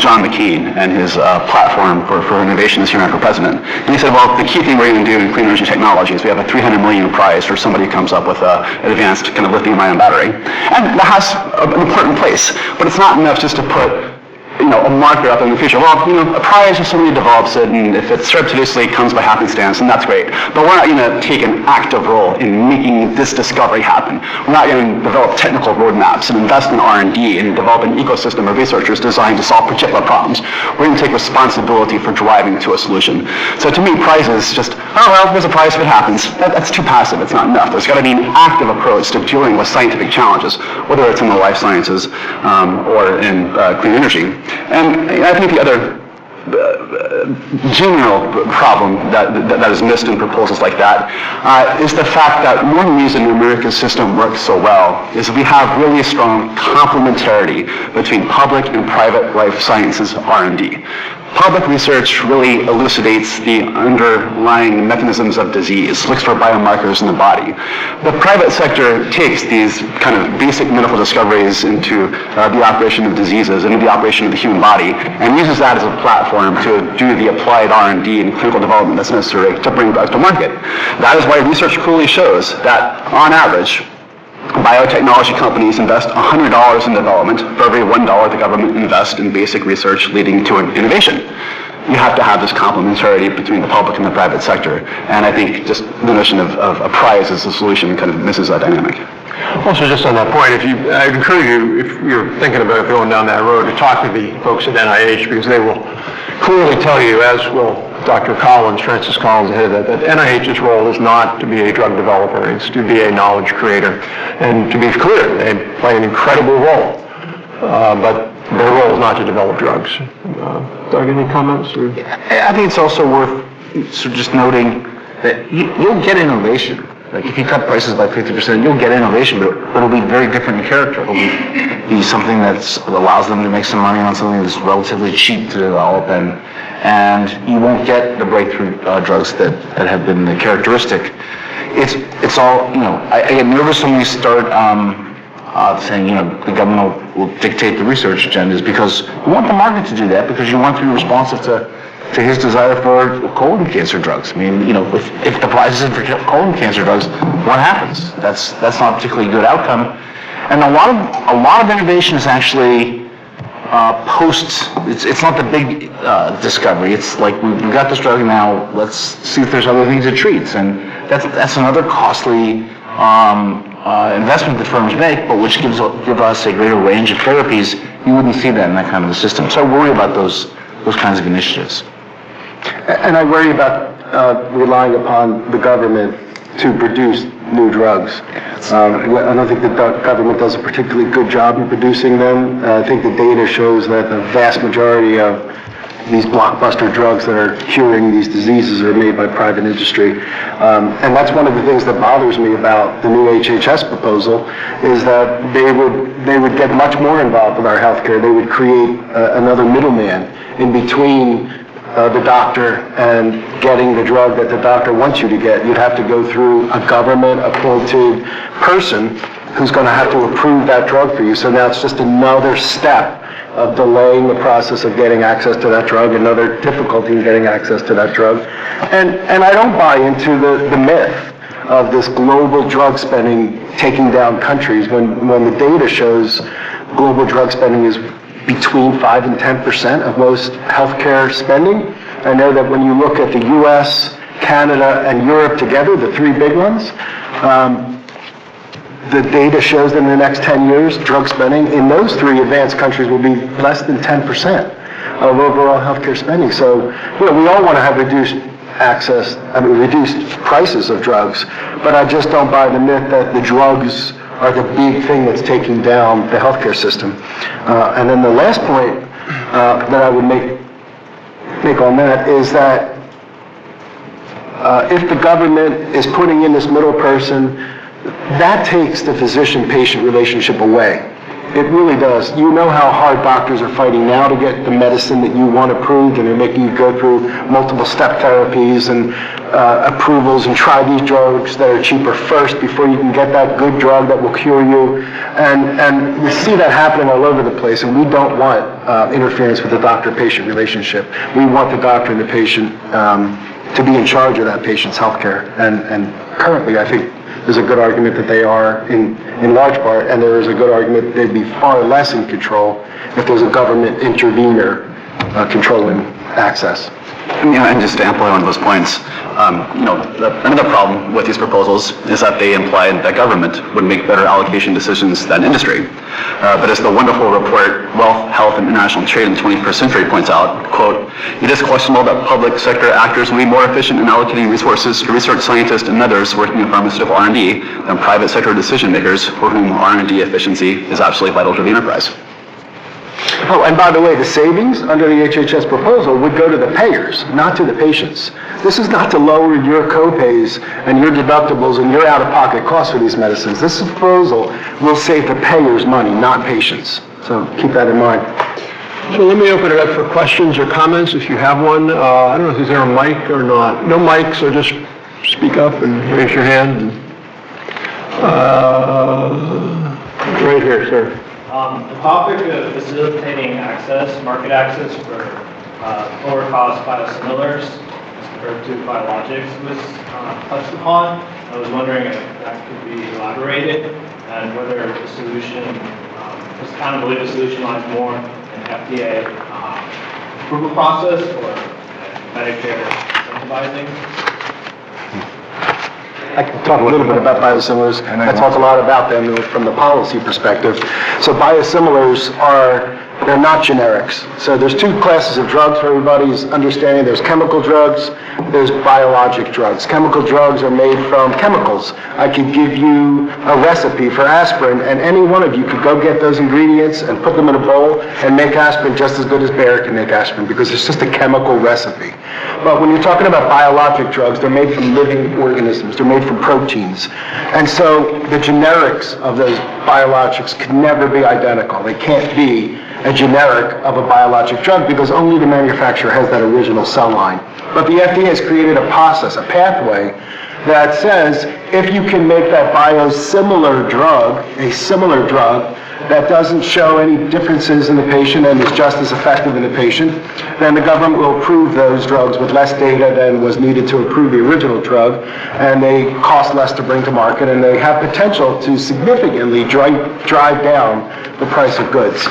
[SPEAKER 3] John McCain and his platform for innovation as he ran for president. And he said, well, the key thing we're going to do in clean energy technology is we have a $300 million prize for somebody who comes up with an advanced kind of lithium-ion battery. And that has an important place, but it's not enough just to put a marker up in the future. Well, a prize if somebody develops it, and if it surreptitiously comes by happenstance, then that's great. But we're not going to take an active role in making this discovery happen. We're not going to develop technical roadmaps and invest in R&D and develop an ecosystem of researchers designed to solve particular problems. We're going to take responsibility for driving to a solution. So to me, prizes just, oh, well, there's a prize if it happens. That's too passive. It's not enough. There's got to be an active approach to dealing with scientific challenges, whether it's in the life sciences or in clean energy. And I think the other general problem that is missed in proposals like that is the fact that one reason America's system works so well is we have really strong complementarity between public and private life sciences R&D. Public research really elucidates the underlying mechanisms of disease, looks for biomarkers in the body. The private sector takes these kind of basic medical discoveries into the operation of diseases, into the operation of the human body, and uses that as a platform to do the applied R&D and clinical development that's necessary to bring drugs to market. That is why research clearly shows that, on average, biotechnology companies invest $100 in development for every $1 the government invests in basic research leading to an innovation. You have to have this complementarity between the public and the private sector. And I think just the notion of a prize as a solution kind of misses that dynamic.
[SPEAKER 1] Also, just on that point, I'd encourage you, if you're thinking about going down that road, to talk to the folks at NIH, because they will clearly tell you, as will Dr. Collins, Francis Collins, the head of that NIH's role is not to be a drug developer, it's to be a knowledge creator. And to be clear, they play an incredible role, but their role is not to develop drugs. Doug, any comments? Or?
[SPEAKER 2] I think it's also worth just noting that you'll get innovation. Like if you cut prices by 50%, you'll get innovation, but it'll be very different in character. It'll be something that allows them to make some money on something that's relatively cheap to develop, and you won't get the breakthrough drugs that have been the characteristic. It's all, I get nervous when we start saying, the government will dictate the research agendas, because you want the market to do that, because you want to be responsive to his desire for colon cancer drugs. I mean, if the price is for colon cancer drugs, what happens? That's not a particularly good outcome. And a lot of innovation is actually post. It's not the big discovery. It's like we've got this drug now. Let's see if there's other things it treats, and that's another costly investment that firms make, but which give us a greater range of therapies, you wouldn't see that in that kind of a system. So I worry about those kinds of initiatives.
[SPEAKER 4] And I worry about relying upon the government to produce new drugs. I don't think the government does a particularly good job in producing them. I think the data shows that the vast majority of these blockbuster drugs that are curing these diseases are made by private industry. And that's one of the things that bothers me about the new HHS proposal, is that they would get much more involved with our healthcare. They would create another middleman in between the doctor and getting the drug that the doctor wants you to get. You'd have to go through a government-appointed person who's going to have to approve that drug for you. So now it's just another step of delaying the process of getting access to that drug, another difficulty in getting access to that drug. And I don't buy into the myth of this global drug spending taking down countries when the data shows global drug spending is between 5 and 10% of most healthcare spending. I know that when you look at the US, Canada, and Europe together, the three big ones, the data shows that in the next 10 years, drug spending in those three advanced countries will be less than 10% of overall healthcare spending. So, we all want to have reduced prices of drugs, but I just don't buy the myth that the drugs are the big thing that's taking down the healthcare system. And then the last point that I would make on that is that if the government is putting in this middle person, that takes the physician-patient relationship away. It really does. You know how hard doctors are fighting now to get the medicine that you want approved, and they're making you go through multiple step therapies and approvals and try these drugs that are cheaper first before you can get that good drug that will cure you. And we see that happening all over the place, and we don't want interference with the doctor-patient relationship. We want the doctor and the patient to be in charge of that patient's health care. And currently, I think there's a good argument that they are in large part, and there is a good argument they'd be far less in control if there's a government intervener controlling access.
[SPEAKER 3] And just to amplify one of those points, another problem with these proposals is that they imply that government would make better allocation decisions than industry. But as the wonderful report Wealth, Health, and International Trade in the 21st Century points out, quote, "It is questionable that public sector actors will be more efficient in allocating resources to research scientists and others working in pharmaceutical R&D than private sector decision makers for whom R&D efficiency is absolutely vital to the enterprise."
[SPEAKER 4] Oh, and by the way, the savings under the HHS proposal would go to the payers, not to the patients. This is not to lower your co-pays and your deductibles and your out-of-pocket costs for these medicines. This proposal will save the payers money, not patients. So keep that in mind.
[SPEAKER 1] So let me open it up for questions or comments if you have one. I don't know if there's a mic or not. No mic, so just speak up and raise your hand. Right here, sir.
[SPEAKER 5] The topic of facilitating access, market access for lower cost biosimilars as compared to biologics was touched upon. I was wondering if that could be elaborated and whether the solution, because I kind of believe the solution lies more in FDA approval process or Medicare incentivizing.
[SPEAKER 4] I can talk a little bit about biosimilars. I talk a lot about them from the policy perspective. So biosimilars they're not generics. So there's two classes of drugs for everybody's understanding. There's chemical drugs, there's biologic drugs. Chemical drugs are made from chemicals. I could give you a recipe for aspirin, and any one of you could go get those ingredients and put them in a bowl and make aspirin just as good as Bayer can make aspirin, because it's just a chemical recipe. But when you're talking about biologic drugs, they're made from living organisms. They're made from proteins. And so the generics of those biologics could never be identical. They can't be a generic of a biologic drug because only the manufacturer has that original cell line. But the FDA has created a process, a pathway, that says if you can make that biosimilar drug, a similar drug, that doesn't show any differences in the patient and is just as effective in the patient, then the government will approve those drugs with less data than was needed to approve the original drug, and they cost less to bring to market, and they have potential to significantly drive down the price of goods,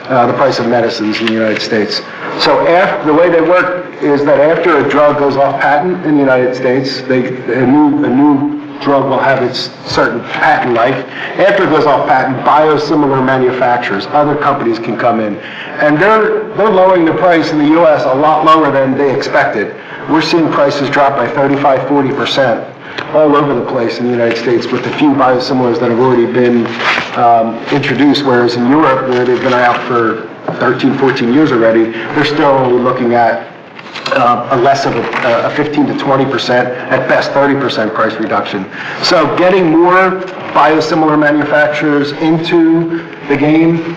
[SPEAKER 4] the price of medicines in the United States. So the way they work is that after a drug goes off patent in the United States, a new drug will have its certain patent life. After it goes off patent, biosimilar manufacturers, other companies can come in. And they're lowering the price in the U.S. a lot lower than they expected. We're seeing prices drop by 35, 40% all over the place in the United States with the few biosimilars that have already been introduced, whereas in Europe, where they've been out for 13, 14 years already, they're still only looking at a less of a 15 to 20%, at best 30% price reduction. So getting more biosimilar manufacturers into the game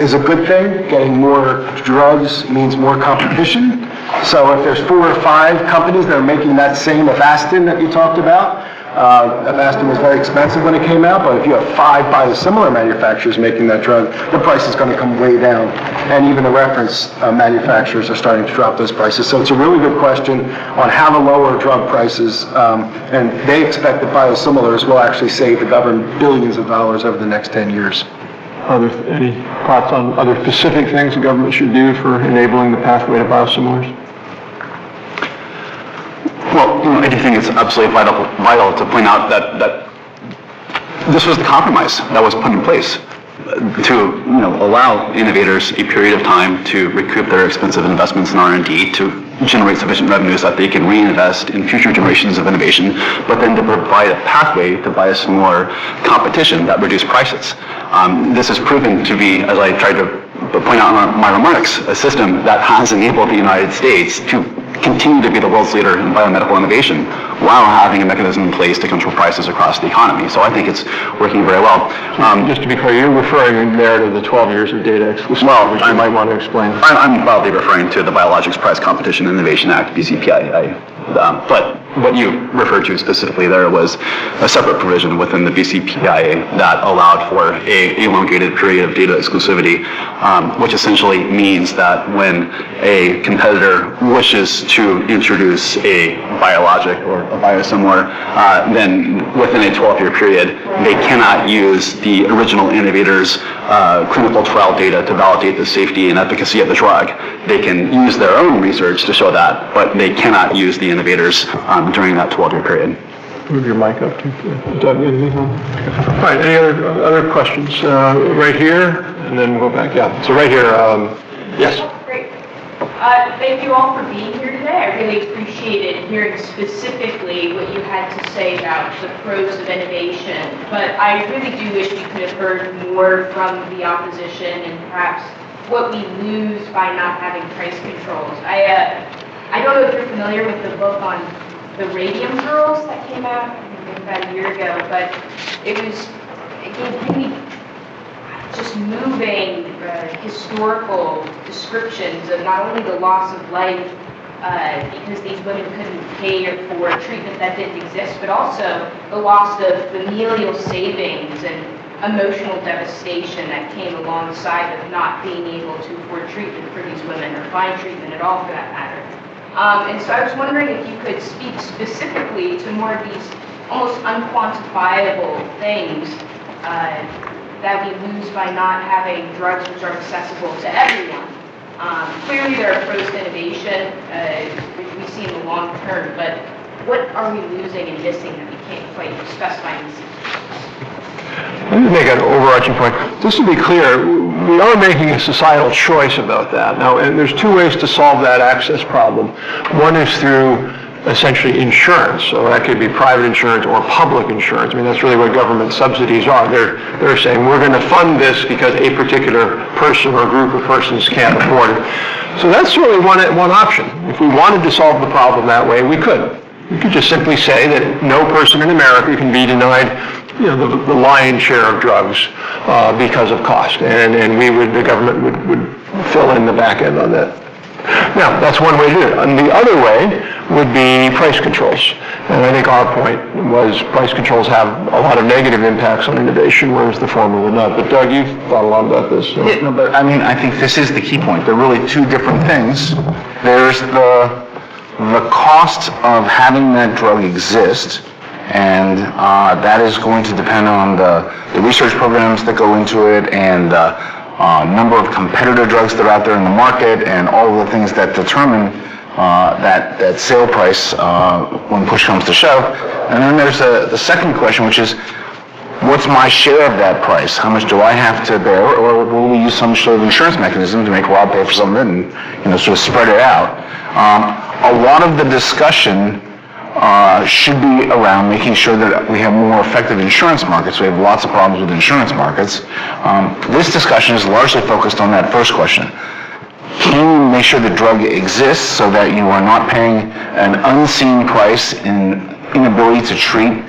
[SPEAKER 4] is a good thing. Getting more drugs means more competition. So if there's 4 or 5 companies that are making that same Avastin that you talked about, Avastin was very expensive when it came out, but if you have 5 biosimilar manufacturers making that drug, the price is going to come way down. And even the reference manufacturers are starting to drop those prices. So it's a really good question on how to lower drug prices, and they expect that biosimilars will actually save the government billions of dollars over the next 10 years.
[SPEAKER 1] Are there any thoughts on other specific things the government should do for enabling the pathway to biosimilars?
[SPEAKER 3] Well, I do think it's absolutely vital to point out that this was the compromise that was put in place to allow innovators a period of time to recoup their expensive investments in R&D, to generate sufficient revenues that they can reinvest in future generations of innovation, but then to provide a pathway to biosimilar competition that reduce prices. This has proven to be, as I tried to point out in my remarks, a system that has enabled the United States to continue to be the world's leader in biomedical innovation while having a mechanism in place to control prices across the economy. So I think it's working very well.
[SPEAKER 1] Just to be clear, you're referring there to the 12 years of data exclusivity, which you might want to explain.
[SPEAKER 3] I'm broadly referring to the Biologics Price Competition and Innovation Act, BCPI. But what you referred to specifically there was a separate provision within the BCPIA that allowed for a elongated period of data exclusivity, which essentially means that when a competitor wishes to introduce a biologic or a biosimilar, then within a 12-year period, they cannot use the original innovator's clinical trial data to validate the safety and efficacy of the drug. They can use their own research to show that, but they cannot use the innovators during that 12-year period.
[SPEAKER 1] Move your mic up too. Doug, anything on? All right, any other questions? Right here, and then we'll go back. Yeah, so right here, yes.
[SPEAKER 6] Great. Thank you all for being here today. I really appreciated hearing specifically what you had to say about the pros of innovation, but I really do wish we could have heard more from the opposition and perhaps what we lose by not having price controls. I don't know if you're familiar with the book on the Radium Girls that came out about a year ago, but it gave really just moving historical descriptions of not only the loss of life because these women couldn't pay for treatment that didn't exist, but also the loss of familial savings and emotional devastation that came alongside of not being able to afford treatment for these women or find treatment at all for that matter. And so I was wondering if you could speak specifically to more of these almost unquantifiable things that we lose by not having drugs which are accessible to everyone. Clearly there are pros to innovation, which we see in the long term, but what are we losing and missing that we can't quite specify in these?
[SPEAKER 1] Let me make an overarching point. Just to be clear, we are making a societal choice about that. Now, and there's 2 ways to solve that access problem. One is through essentially insurance. So that could be private insurance or public insurance. I mean, that's really what government subsidies are. They're saying we're going to fund this because a particular person or group of persons can't afford it. So that's really one option. If we wanted to solve the problem that way, we could. We could just simply say that no person in America can be denied the lion's share of drugs because of cost, and the government would fill in the back end on that. Now, that's one way to do it. And the other way would be price controls. And I think our point was price controls have a lot of negative impacts on innovation, whereas the former would not. But Doug, you've thought a lot about this. So.
[SPEAKER 2] Yeah, no, but I mean, I think this is the key point. They're really 2 different things. There's the cost of having that drug exist, and that is going to depend on the research programs that go into it and number of competitor drugs that are out there in the market and all of the things that determine that sale price when push comes to shove. And then there's the second question, which is, what's my share of that price? How much do I have to bear, or will we use some sort of insurance mechanism to make Rob pay for some of it and sort of spread it out? A lot of the discussion should be around making sure that we have more effective insurance markets. We have lots of problems with insurance markets. This discussion is largely focused on that first question. Can you make sure the drug exists so that you are not paying an unseen price in inability to treat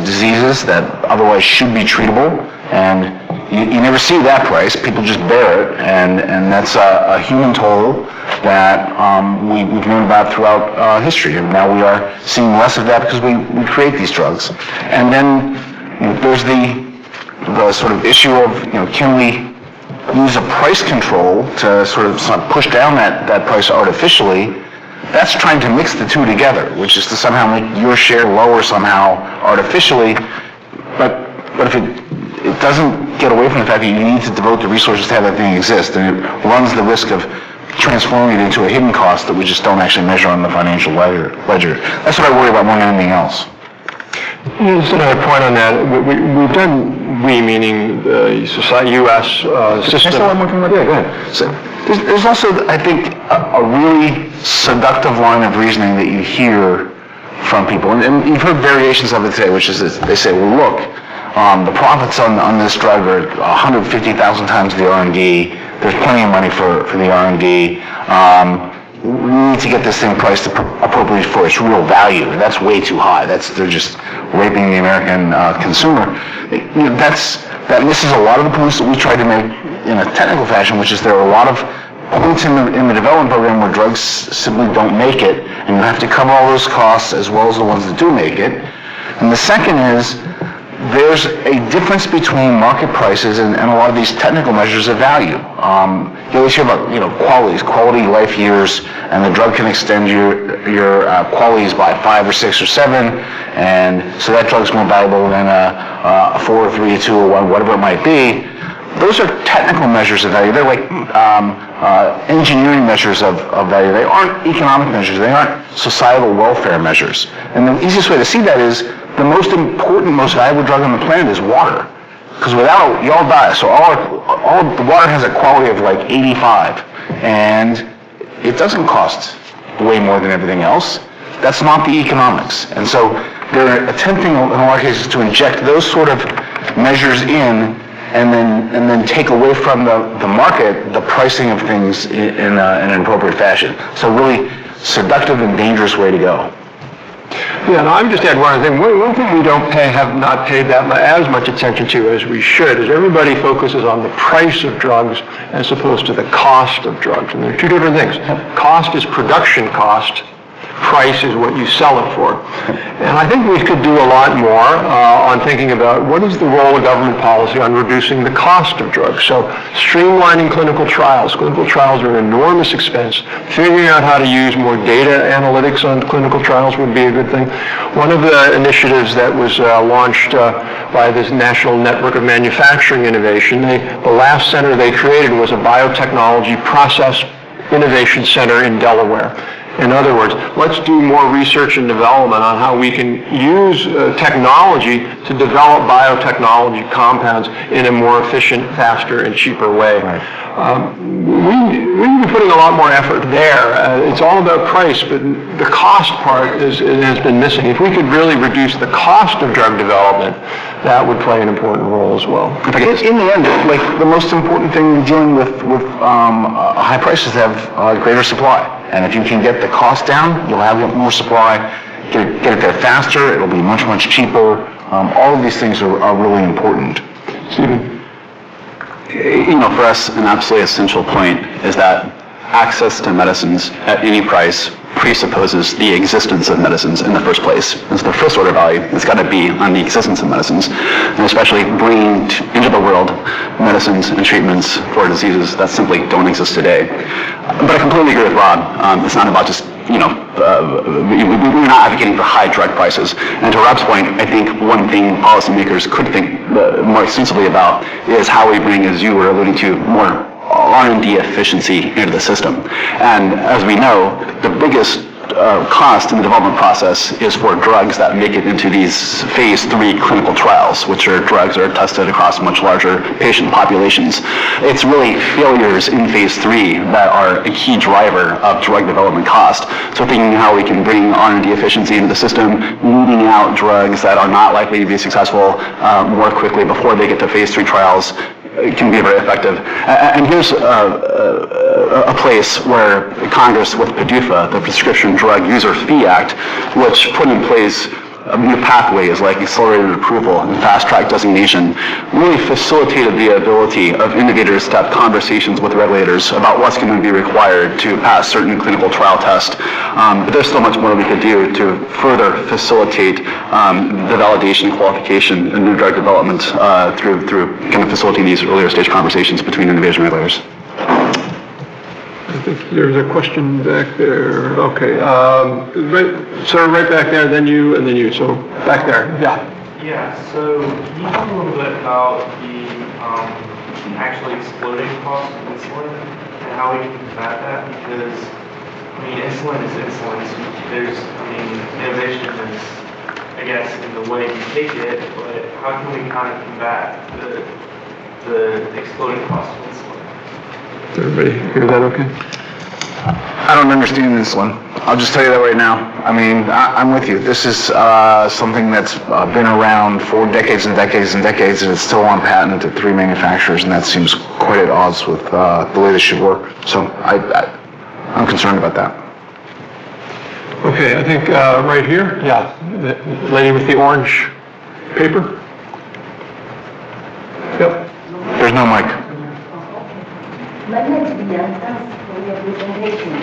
[SPEAKER 2] diseases that otherwise should be treatable, and you never see that price. People just bear it, and that's a human toll that we've known about throughout history. And now we are seeing less of that because we create these drugs. And then there's the sort of issue of, can we use a price control to sort of push down that price artificially? That's trying to mix the two together, which is to somehow make your share lower somehow artificially. But if it doesn't get away from the fact that you need to devote the resources to have that thing exist, and it runs the risk of transforming it into a hidden cost that we just don't actually measure on the financial ledger. That's what I worry about more than anything else.
[SPEAKER 1] Just another point on that. We've done, meaning the U.S. system.
[SPEAKER 2] Yeah, go ahead. So there's also, I think, a really seductive line of reasoning that you hear from people, and you've heard variations of it today, which is that they say, well, look, the profits on this drug are 150,000 times the R&D. There's plenty of money for the R&D. We need to get this thing priced appropriately for its real value. That's way too high. They're just raping the American consumer. That misses a lot of the points that we tried to make in a technical fashion, which is there are a lot of points in the development program where drugs simply don't make it, and you have to cover all those costs as well as the ones that do make it. And the second is, there's a difference between market prices and a lot of these technical measures of value. You always hear about quality life years, and the drug can extend your qualities by 5 or 6 or 7, and so that drug's more valuable than a 4 or 3 or 2 or 1, whatever it might be. Those are technical measures of value. They're like engineering measures of value. They aren't economic measures. They aren't societal welfare measures. And the easiest way to see that is the most important, most valuable drug on the planet is water. Because without it, you all die. So all the water has a quality of like 85. And it doesn't cost way more than everything else. That's not the economics. And so they're attempting in a lot of cases to inject those sort of measures in, and then take away from the market the pricing of things in an appropriate fashion. So really seductive and dangerous way to go.
[SPEAKER 1] Yeah, and I would just add one other thing. One thing we have not paid as much attention to as we should is everybody focuses on the price of drugs as opposed to the cost of drugs. And they're two different things. Cost is production cost. Price is what you sell it for. And I think we could do a lot more on thinking about what is the role of government policy on reducing the cost of drugs. So streamlining clinical trials. Clinical trials are an enormous expense. Figuring out how to use more data analytics on clinical trials would be a good thing. One of the initiatives that was launched by this National Network of Manufacturing Innovation, the last center they created was a biotechnology process innovation center in Delaware. In other words, let's do more research and development on how we can use technology to develop biotechnology compounds in a more efficient, faster, and cheaper way. Right. We've been putting a lot more effort there. It's all about price, but the cost part has been missing. If we could really reduce the cost of drug development, that would play an important role as well.
[SPEAKER 2] In the end, like the most important thing in dealing with high prices is to have greater supply. And if you can get the cost down, you'll have more supply. Get it there faster. It'll be much, much cheaper. All of these things are really important.
[SPEAKER 1] Stephen?
[SPEAKER 3] For us, an absolutely essential point is that access to medicines at any price presupposes the existence of medicines in the first place. It's the first order value. It's got to be on the existence of medicines, and especially bringing into the world medicines and treatments for diseases that simply don't exist today. But I completely agree with Rob. It's not about just, we're not advocating for high drug prices. And to Rob's point, I think one thing policymakers could think more extensively about is how we bring, as you were alluding to, more R&D efficiency into the system. And as we know, the biggest cost in the development process is for drugs that make it into these phase 3 clinical trials, which are drugs that are tested across much larger patient populations. It's really failures in phase 3 that are a key driver of drug development cost. So thinking how we can bring R&D efficiency into the system, weeding out drugs that are not likely to be successful more quickly before they get to phase 3 trials, it can be very effective. And here's a place where Congress, with PDUFA, the Prescription Drug User Fee Act, which put in place new pathways like accelerated approval and fast-track designation, really facilitated the ability of innovators to have conversations with regulators about what's going to be required to pass certain clinical trial tests. But there's still much more we could do to further facilitate the validation, qualification, and new drug development through kind of facilitating these earlier stage conversations between innovators and regulators.
[SPEAKER 1] I think there's a question back there. Okay, sir, right back there, then you, and then you. So back there, yeah.
[SPEAKER 7] Yeah, so can you talk a little bit about the actually exploding cost of insulin and how we can combat that? Because, I mean, insulin is insulin. So there's, I mean, innovation is, I guess, in the way you take it, but how can we kind of combat the exploding cost of insulin?
[SPEAKER 1] Does everybody hear that okay?
[SPEAKER 2] I don't understand insulin. I'll just tell you that right now. I mean, I'm with you. This is something that's been around for decades and decades and decades, and it's still on patent at 3 manufacturers, and that seems quite at odds with the way this should work. So I'm concerned about that.
[SPEAKER 1] Okay, I think right here, yeah, the lady with the orange paper. Yep.
[SPEAKER 2] There's no mic.
[SPEAKER 8] My name is Bian. Thanks for your presentation.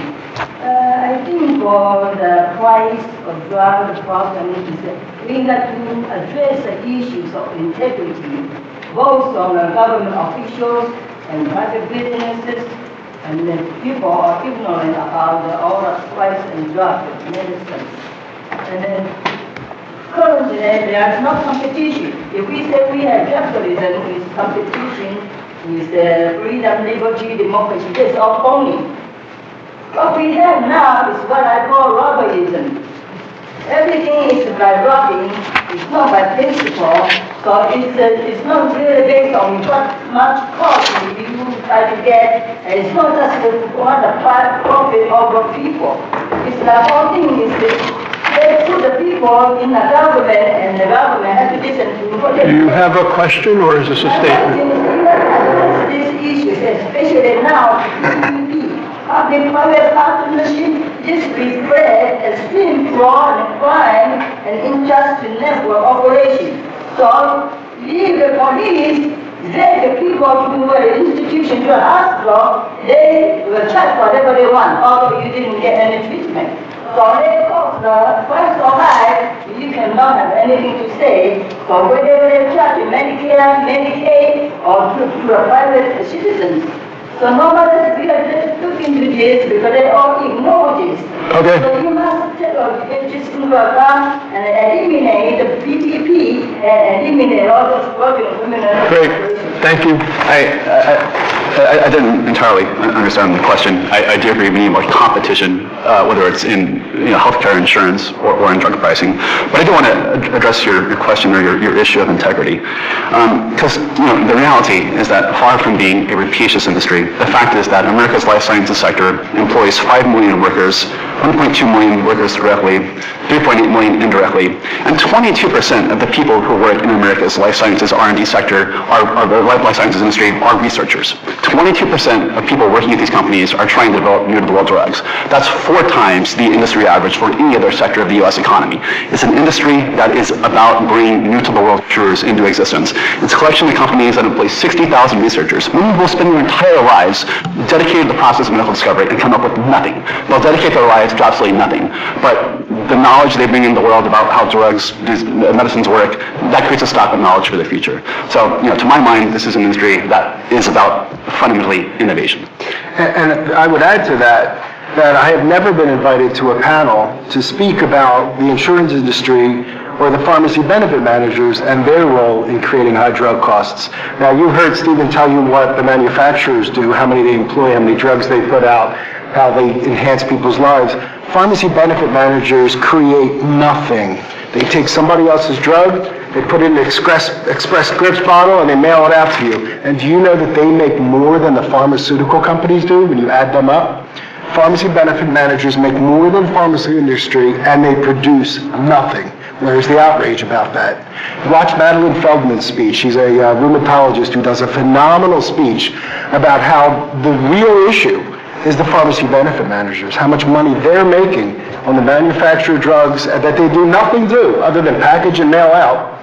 [SPEAKER 8] I think for the price of drug problem is we got to address the issues of integrity, both on the government officials and private businesses, and then people are ignorant about all the price and drug medicines. And then currently there is no competition. If we say we have capitalism with competition, with freedom, liberty, democracy, that's all phony. What we have now is what I call robberyism. Everything is by robbing, it's not by principle, so it's not really based on what much cost you try to get, and it's not just what the profit over people. It's the whole thing is they put the people in the government, and the government has to listen to what they
[SPEAKER 1] Do you have a question, or is this a statement?
[SPEAKER 8] These issues, especially now, public-private partnership, this will spread extreme fraud and crime and injustice network operation. So, leave the police, let the people who were the institution to an hospital, they will charge whatever they want, although you didn't get any treatment. So they cost the price so high, you cannot have anything to say. So whether they charge Medicare, Medicaid, or to the private citizens. So nobody will look into this because they all ignore this.
[SPEAKER 1] Okay.
[SPEAKER 8] So you must take this into account and eliminate the PPP and eliminate all those broken criminal.
[SPEAKER 1] Great, thank you.
[SPEAKER 3] I didn't entirely understand the question. I do agree we need more competition, whether it's in healthcare insurance or in drug pricing. But I do want to address your question or your issue of integrity. Because the reality is that far from being a rapacious industry, the fact is that America's life sciences sector employs 5 million workers, 1.2 million workers directly, 3.8 million indirectly, and 22% of the people who work in America's life sciences R&D sector, the life sciences industry, are researchers. 22% of people working at these companies are trying to develop new-to-the-world drugs. That's 4 times the industry average for any other sector of the U.S. economy. It's an industry that is about bringing new-to-the-world cures into existence. It's a collection of companies that employ 60,000 researchers, many who will spend their entire lives dedicated to the process of medical discovery and come up with nothing. They'll dedicate their lives to absolutely nothing. But the knowledge they bring into the world about how drugs, these medicines work, that creates a stock of knowledge for the future. So, to my mind, this is an industry that is about fundamentally innovation.
[SPEAKER 4] And I would add to that I have never been invited to a panel to speak about the insurance industry or the pharmacy benefit managers and their role in creating high drug costs. Now, you heard Stephen tell you what the manufacturers do, how many they employ, how many drugs they put out, how they enhance people's lives. Pharmacy benefit managers create nothing. They take somebody else's drug, they put it in an express scripts bottle, and they mail it out to you. And do you know that they make more than the pharmaceutical companies do when you add them up? Pharmacy benefit managers make more than the pharmacy industry, and they produce nothing. Where's the outrage about that? Watch Madeline Feldman's speech. She's a rheumatologist who does a phenomenal speech about how the real issue is the pharmacy benefit managers, how much money they're making on the manufactured drugs that they do nothing to other than package and mail out.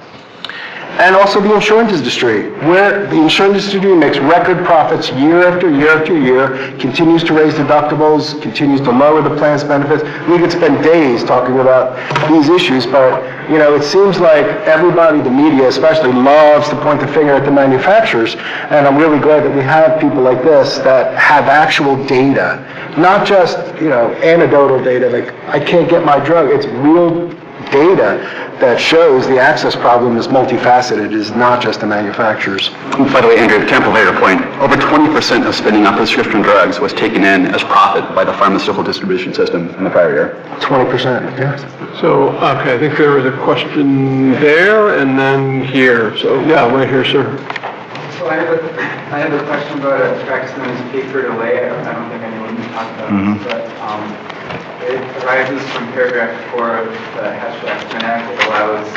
[SPEAKER 4] And also the insurance industry, where the insurance industry makes record profits year after year after year, continues to raise deductibles, continues to lower the plan's benefits. We could spend days talking about these issues, but it seems like everybody, the media especially, loves to point the finger at the manufacturers. And I'm really glad that we have people like this that have actual data, not just anecdotal data like I can't get my drug. It's real data that shows the access problem is multifaceted. It is not just the manufacturers.
[SPEAKER 3] By the way, Andrew, to amplify your point, over 20% of spending on prescription drugs was taken in as profit by the pharmaceutical distribution system in the prior year.
[SPEAKER 4] 20%, yeah.
[SPEAKER 1] So, okay, I think there was a question there and then here. So, yeah, right here, sir.
[SPEAKER 9] So I have a question about a practice known as pay for delay. I don't think anyone can talk about this, but it arises from paragraph 4 of the Hatch-Waxman Act. It allows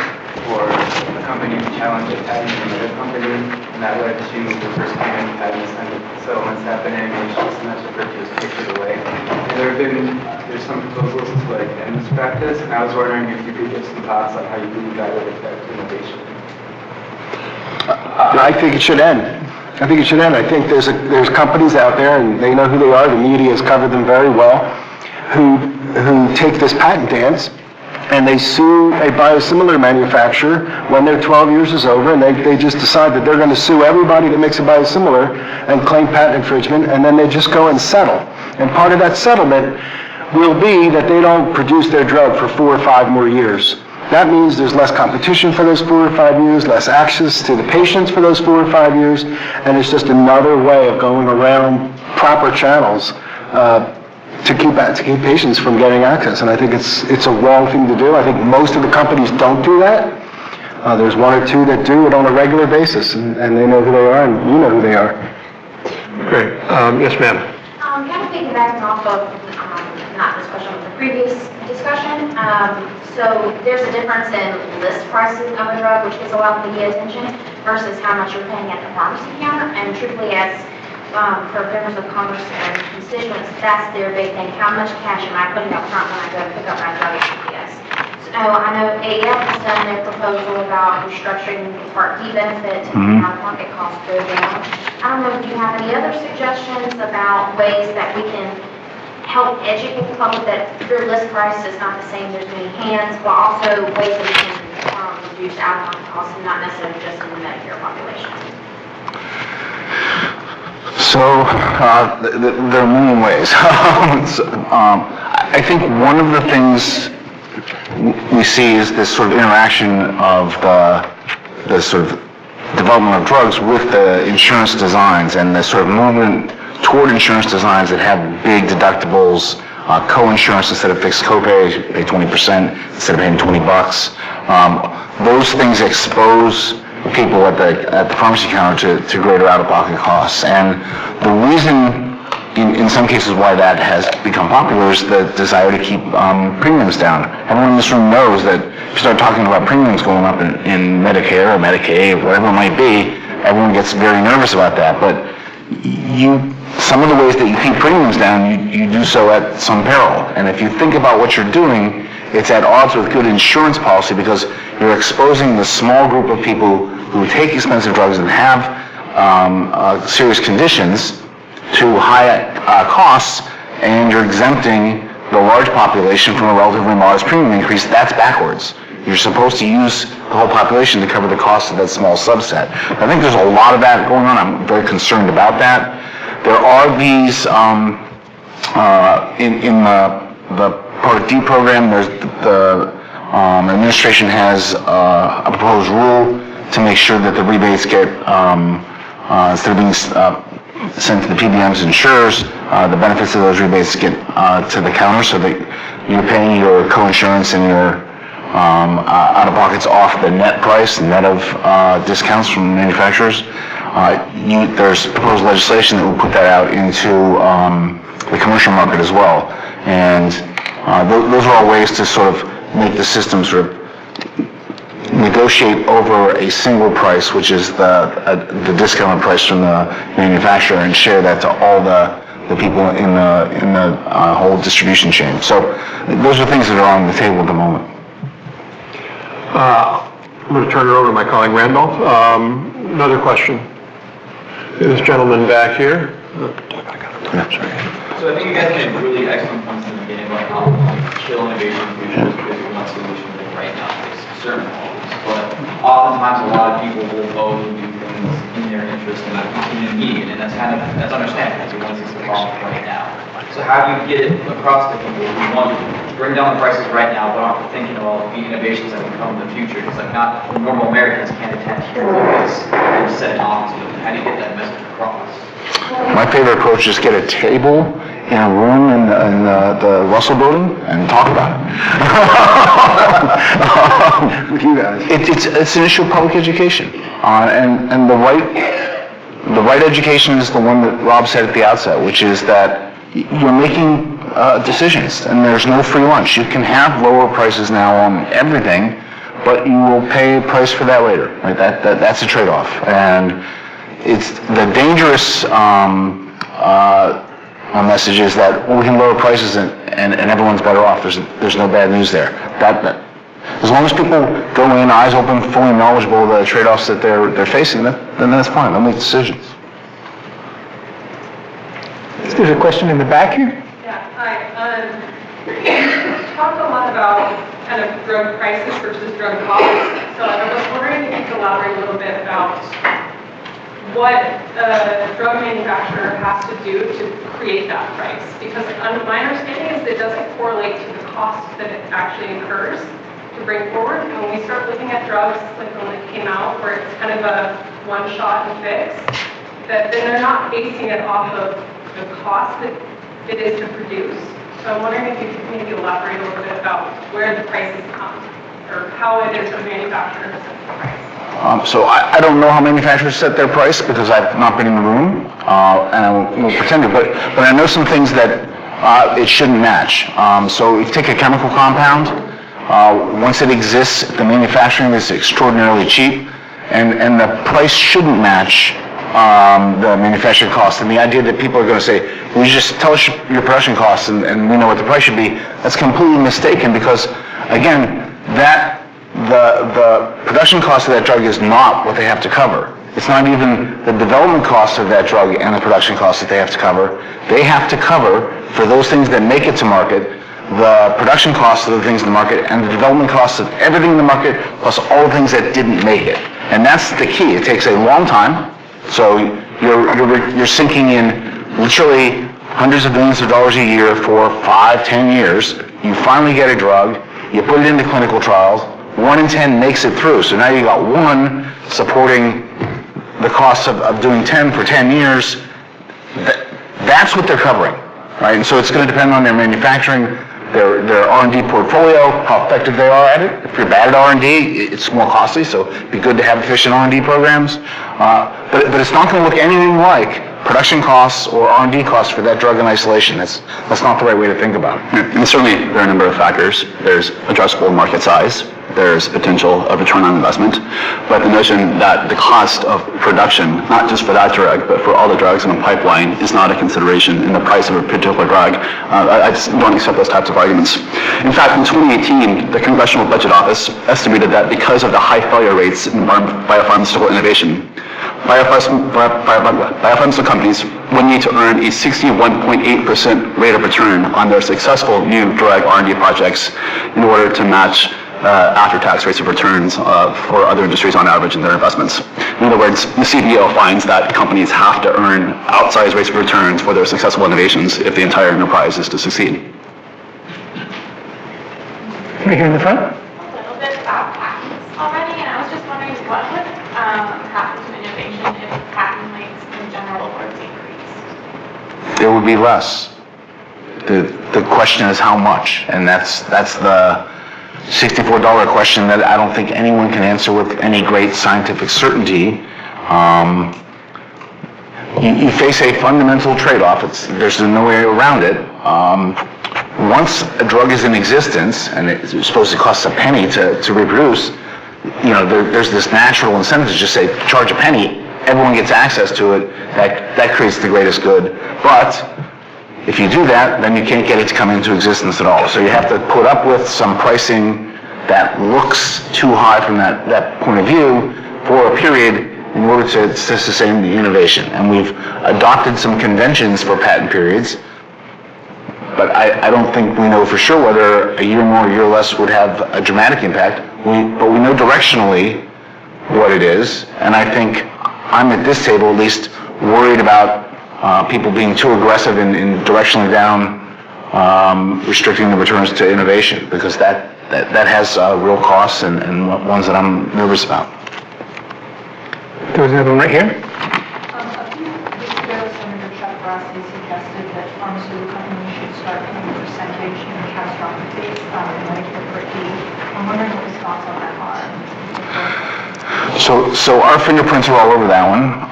[SPEAKER 9] for a company to challenge a patent from another company, and that led to reverse claiming patents and settlements happening, which is sometimes referred to as pay for delay. And there's some proposals to end this practice, and I was wondering if you could give some thoughts on how you believe that would affect innovation.
[SPEAKER 4] I think it should end. I think there's companies out there, and they know who they are. The media has covered them very well, who take this patent dance and they sue a biosimilar manufacturer when their 12 years is over, and they just decide that they're going to sue everybody that makes a biosimilar and claim patent infringement, and then they just go and settle. And part of that settlement will be that they don't produce their drug for 4 or 5 more years. That means there's less competition for those 4 or 5 years, less access to the patients for those 4 or 5 years, and it's just another way of going around proper channels to keep patients from getting access. And I think it's a wrong thing to do. I think most of the companies don't do that. There's 1 or 2 that do it on a regular basis, and they know who they are, and you know who they are.
[SPEAKER 1] Great. Yes, ma'am.
[SPEAKER 10] Kind of piggybacking off of, not this question, but the previous discussion. So there's a difference in list prices of a drug, which gets a lot of media attention, versus how much you're paying at the pharmacy counter. And truthfully, as for members of Congress and constituents, that's their big thing. How much cash am I putting up front when I go to pick up my drug at CVS? So I know AEF has done their proposal about restructuring the Part B benefit to make out-of-pocket costs go down. I don't know if you have any other suggestions about ways that we can help educate the public that your list price is not the same, there's many hands, but also ways that we can reduce out-of-pocket costs and not necessarily just in the Medicare population.
[SPEAKER 2] So there are many ways. I think one of the things we see is this sort of interaction of the sort of development of drugs with the insurance designs, and the sort of movement toward insurance designs that have big deductibles, co-insurance instead of fixed copay, pay 20% instead of paying $20. Those things expose people at the pharmacy counter to greater out-of-pocket costs. And the reason in some cases why that has become popular is the desire to keep premiums down. Everyone in this room knows that if you start talking about premiums going up in Medicare or Medicaid, whatever it might be, everyone gets very nervous about that. But some of the ways that you keep premiums down, you do so at some peril. And if you think about what you're doing, it's at odds with good insurance policy, because you're exposing the small group of people who take expensive drugs and have serious conditions to high costs, and you're exempting the large population from a relatively modest premium increase. That's backwards. You're supposed to use the whole population to cover the cost of that small subset. I think there's a lot of that going on. I'm very concerned about that. There are these, in the Part D program, there's the Administration has a proposed rule to make sure that the rebates get, instead of being sent to the PBMs and insurers, the benefits of those rebates get to the counter so that you're paying your co-insurance and your out-of-pockets off the net price, net of discounts from manufacturers. There's proposed legislation that will put that out into the commercial market as well. And those are all ways to sort of make the system sort of negotiate over a single price, which is the discounted price from the manufacturer, and share that to all the people in the whole distribution chain. So those are things that are on the table at the moment.
[SPEAKER 1] I'm going to turn it over to my colleague Randolph. Another question. This gentleman back here.
[SPEAKER 11] So I think you guys made really excellent points in the beginning about how kill innovation in the future is because we want solutions that right now fix certain problems. But oftentimes a lot of people will vote and do things in their interest and in immediate, and that's understandable because we want to fix the problem right now. So how do you get it across to people who want to bring down the prices right now, but aren't thinking about the innovations that will come in the future? Because like not normal Americans can't attend because they're set in office. How do you get that message across?
[SPEAKER 2] My favorite approach is get a table in a room in the Russell building and talk about it. With you guys. It's an issue of public education. And the right education is the one that Rob said at the outset, which is that you're making decisions and there's no free lunch. You can have lower prices now on everything, but you will pay a price for that later. Right? That's a trade-off. And it's the dangerous message is that we can lower prices and everyone's better off. There's no bad news there. As long as people go in eyes open, fully knowledgeable of the trade-offs that they're facing, then that's fine. They'll make decisions.
[SPEAKER 4] There's a question in the back here.
[SPEAKER 12] Yeah, hi. You talked a lot about kind of drug prices versus drug costs. So I was wondering if you could elaborate a little bit about what a drug manufacturer has to do to create that price. Because my understanding is it doesn't correlate to the cost that it actually incurs to bring forward. And when we start looking at drugs, like the one that came out, where it's kind of a one-shot and fix, that then they're not basing it off of the cost that it is to produce. So I'm wondering if you could maybe elaborate a little bit about where the prices come, or how it is a manufacturer sets the price.
[SPEAKER 2] So I don't know how manufacturers set their price because I've not been in the room, and I won't pretend to, but I know some things that it shouldn't match. So if you take a chemical compound, once it exists, the manufacturing is extraordinarily cheap, and the price shouldn't match the manufacturing cost. And the idea that people are going to say, well, you just tell us your production costs and we know what the price should be, that's completely mistaken because, again, the production cost of that drug is not what they have to cover. It's not even the development cost of that drug and the production cost that they have to cover. They have to cover, for those things that make it to market, the production costs of the things in the market and the development costs of everything in the market plus all the things that didn't make it. And that's the key. It takes a long time. So you're sinking in literally hundreds of millions of dollars a year for 5-10 years. You finally get a drug. You put it into clinical trials. 1 in 10 makes it through. So now you got 1 supporting the cost of doing 10 for 10 years. That's what they're covering, right? And so it's going to depend on their manufacturing, their R&D portfolio, how effective they are at it. If you're bad at R&D, it's more costly, so it'd be good to have efficient R&D programs. But it's not going to look anything like production costs or R&D costs for that drug in isolation. That's not the right way to think about it.
[SPEAKER 3] And certainly there are a number of factors. There's addressable market size. There's potential of return on investment. But the notion that the cost of production, not just for that drug, but for all the drugs in the pipeline, is not a consideration in the price of a particular drug. I just don't accept those types of arguments. In fact, in 2018, the Congressional Budget Office estimated that because of the high failure rates in biopharmaceutical innovation, biopharmaceutical companies would need to earn a 61.8% rate of return on their successful new drug R&D projects in order to match after-tax rates of returns for other industries on average in their investments. In other words, the CBO finds that companies have to earn outsized rates of returns for their successful innovations if the entire enterprise is to succeed.
[SPEAKER 4] Right here in the front.
[SPEAKER 13] what would happen to innovation if patent lengths in general were to increase?
[SPEAKER 2] There would be less. The question is how much, and that's the $64 question that I don't think anyone can answer with any great scientific certainty. You face a fundamental trade-off. There's no way around it. Once a drug is in existence and it's supposed to cost a penny to reproduce, there's this natural incentive to just say, charge a penny, everyone gets access to it. That creates the greatest good. But if you do that, then you can't get it to come into existence at all. So you have to put up with some pricing that looks too high from that point of view for a period in order to sustain the innovation. And we've adopted some conventions for patent periods, but I don't think we know for sure whether a year more or a year less would have a dramatic impact. But we know directionally what it is, and I think I'm at this table at least worried about people being too aggressive in directionally down restricting the returns to innovation, because that has real costs and ones that I'm nervous about.
[SPEAKER 1] There was another one right here.
[SPEAKER 14] A few weeks ago, Senator Chuck Grassley suggested that pharmaceutical companies should start paying a percentage in the catastrophic phase in Medicare Part B. I'm wondering what his thoughts on that are.
[SPEAKER 2] So our fingerprints are all over that one.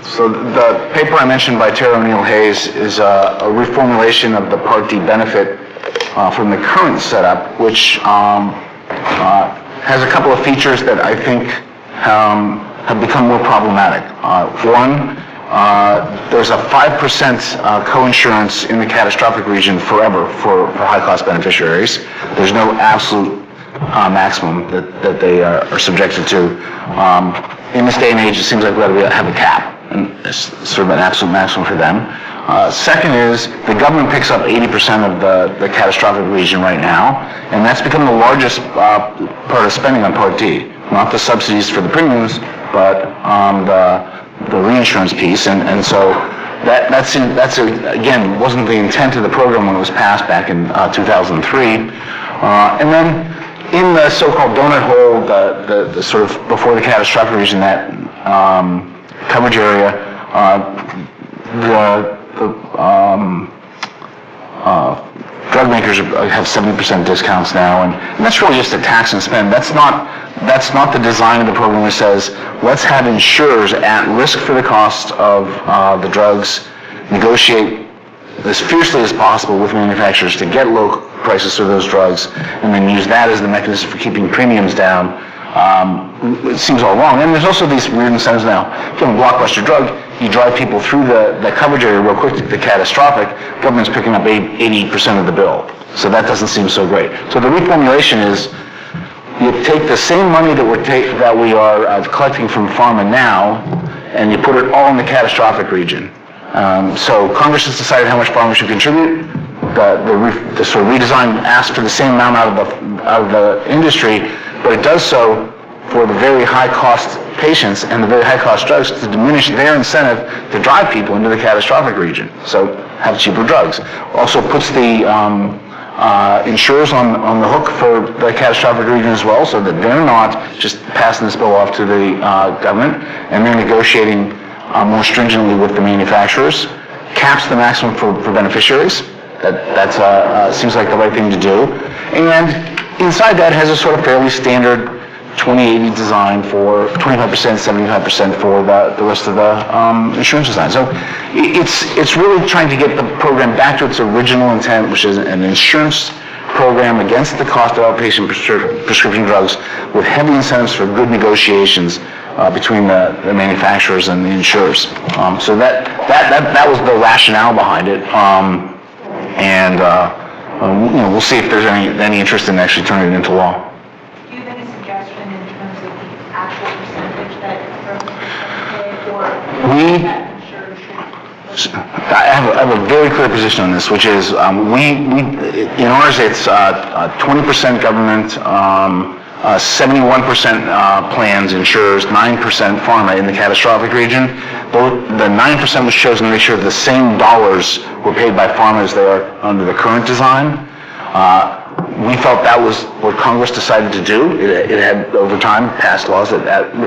[SPEAKER 2] So the paper I mentioned by Tara O'Neill Hayes is a reformulation of the Part D benefit from the current setup, which has a couple of features that I think have become more problematic. One, there's a 5% co-insurance in the catastrophic region forever for high-cost beneficiaries. There's no absolute maximum that they are subjected to. In this day and age, it seems like we ought to have a cap, and it's sort of an absolute maximum for them. Second is, the government picks up 80% of the catastrophic region right now, and that's become the largest part of spending on Part D. Not the subsidies for the premiums, but the reinsurance piece, and so that's again wasn't the intent of the program when it was passed back in 2003. And then in the so-called donut hole, the sort of before the catastrophic region, that coverage area, drug makers have 70% discounts now, and that's really just a tax and spend. That's not the design of the program that says, let's have insurers at risk for the cost of the drugs negotiate as fiercely as possible with manufacturers to get low prices for those drugs, and then use that as the mechanism for keeping premiums down. It seems all wrong. And there's also these weird incentives now. If you have a blockbuster drug, you drive people through the coverage area real quick to the catastrophic, government's picking up 80% of the bill. So that doesn't seem so great. So the reformulation is, you take the same money that we are collecting from pharma now, and you put it all in the catastrophic region. So Congress has decided how much pharma should contribute. The sort of redesign asks for the same amount out of the industry, but it does so for the very high-cost patients and the very high-cost drugs to diminish their incentive to drive people into the catastrophic region. So have cheaper drugs. Also puts the insurers on the hook for the catastrophic region as well, so that they're not just passing this bill off to the government, and they're negotiating more stringently with the manufacturers. Caps the maximum for beneficiaries. That seems like the right thing to do. And inside that has a sort of fairly standard 20/80 design for 25%, 75% for the rest of the insurance design. So it's really trying to get the program back to its original intent, which is an insurance program against the cost of outpatient prescription drugs, with heavy incentives for good negotiations between the manufacturers and the insurers. So that was the rationale behind it, and we'll see if there's any interest in actually turning it into law.
[SPEAKER 14] Do you have any suggestion in terms of the actual percentage that government should pay, or
[SPEAKER 2] I have a very clear position on this, which is in ours it's 20% government, 71% plans, insurers, 9% pharma in the catastrophic region. The 9% was chosen to make sure the same dollars were paid by pharma as they are under the current design. We felt that was what Congress decided to do. It had, over time, passed laws that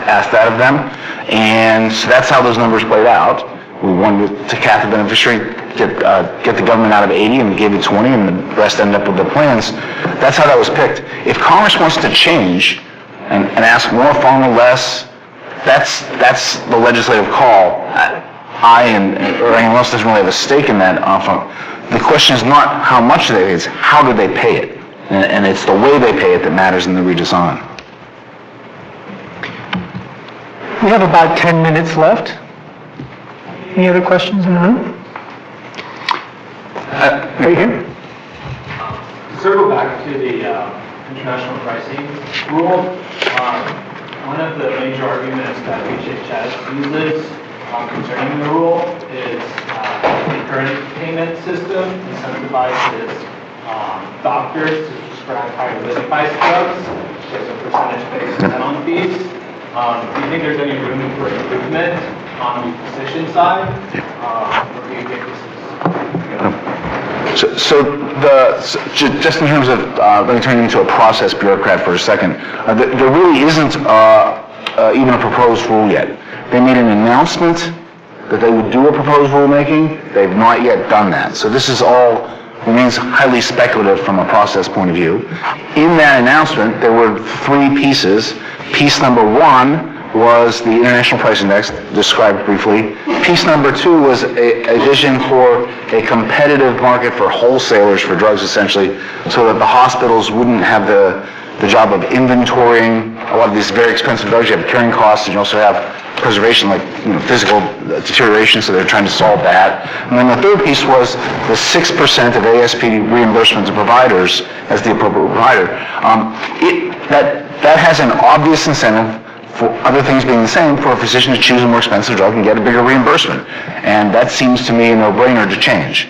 [SPEAKER 2] asked that of them. And so that's how those numbers played out. We wanted to cap the beneficiary, get the government out of 80 and gave it 20, and the rest ended up with the plans. That's how that was picked. If Congress wants to change and ask more, far more, less, that's the legislative call. Or anyone else doesn't really have a stake in that. The question is not how much they pay, it's how do they pay it. And it's the way they pay it that matters in the redesign.
[SPEAKER 15] We have about 10 minutes left. Any other questions in the room? Right here.
[SPEAKER 5] To circle back to the international pricing rule, one of the major arguments that HHS uses concerning the rule is the current payment system incentivizes doctors to prescribe higher list price drugs. There's a percentage-based add-on fees. Do you think there's any room for improvement on the physician side? Or do you think this is
[SPEAKER 2] Just in terms of, let me turn you into a process bureaucrat for a second. There really isn't even a proposed rule yet. They made an announcement that they would do a proposed rulemaking. They've not yet done that. So this is all remains highly speculative from a process point of view. In that announcement, there were 3 pieces. Piece number 1 was the International Price Index, described briefly. Piece number 2 was a vision for a competitive market for wholesalers for drugs, essentially, so that the hospitals wouldn't have the job of inventorying a lot of these very expensive drugs. You have carrying costs, and you also have preservation, like physical deterioration, so they're trying to solve that. And then the third piece was the 6% of ASP reimbursement to providers as the appropriate provider. That has an obvious incentive, for other things being the same, for a physician to choose a more expensive drug and get a bigger reimbursement. And that seems to me a no-brainer to change.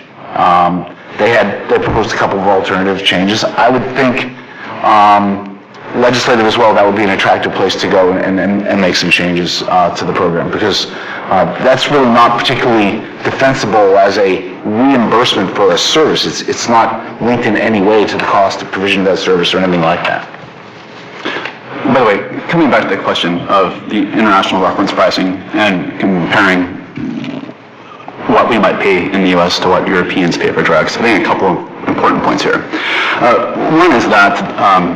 [SPEAKER 2] They proposed a couple of alternative changes. I would think legislative as well, that would be an attractive place to go and make some changes to the program, because that's really not particularly defensible as a reimbursement for a service. It's not linked in any way to the cost of provision of that service or anything like that.
[SPEAKER 3] By the way, coming back to the question of the international reference pricing and comparing what we might pay in the U.S. to what Europeans pay for drugs, I think a couple of important points here. One is that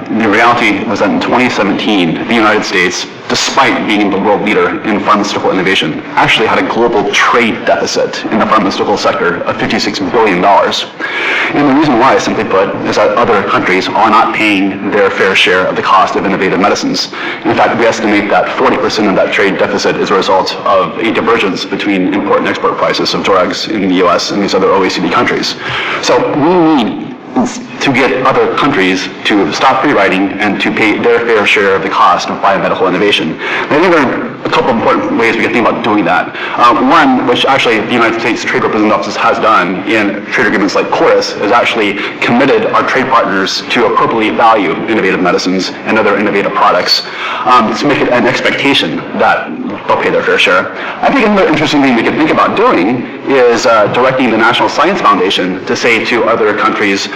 [SPEAKER 3] the reality was that in 2017, the United States, despite being the world leader in pharmaceutical innovation, actually had a global trade deficit in the pharmaceutical sector of $56 billion. And the reason why, simply put, is that other countries are not paying their fair share of the cost of innovative medicines. In fact, we estimate that 40% of that trade deficit is a result of a divergence between import and export prices of drugs in the U.S. and these other OECD countries. So we need to get other countries to stop free riding and to pay their fair share of the cost of biomedical innovation. And I think there are a couple of important ways we can think about doing that. One, which actually the United States Trade Representative Office has done in trade agreements like Chorus, is actually committed our trade partners to appropriately value innovative medicines and other innovative products, to make it an expectation that they'll pay their fair share. I think another interesting thing we can think about doing is directing the National Science Foundation to say to other countries,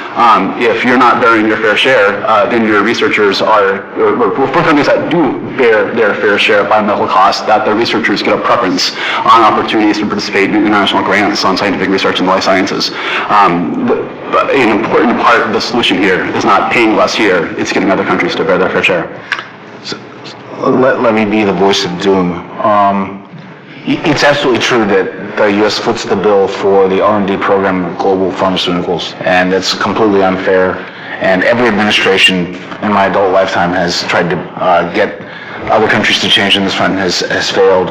[SPEAKER 3] if you're not bearing your fair share, then your researchers are, or for countries that do bear their fair share of biomedical costs, that their researchers get a preference on opportunities to participate in international grants on scientific research in the life sciences. An important part of the solution here is not paying less here, it's getting other countries to bear their fair share.
[SPEAKER 2] So, let me be the voice of doom. It's absolutely true that the U.S. foots the bill for the R&D program of global pharmaceuticals, and it's completely unfair. And every administration in my adult lifetime has tried to get other countries to change on this front and has failed.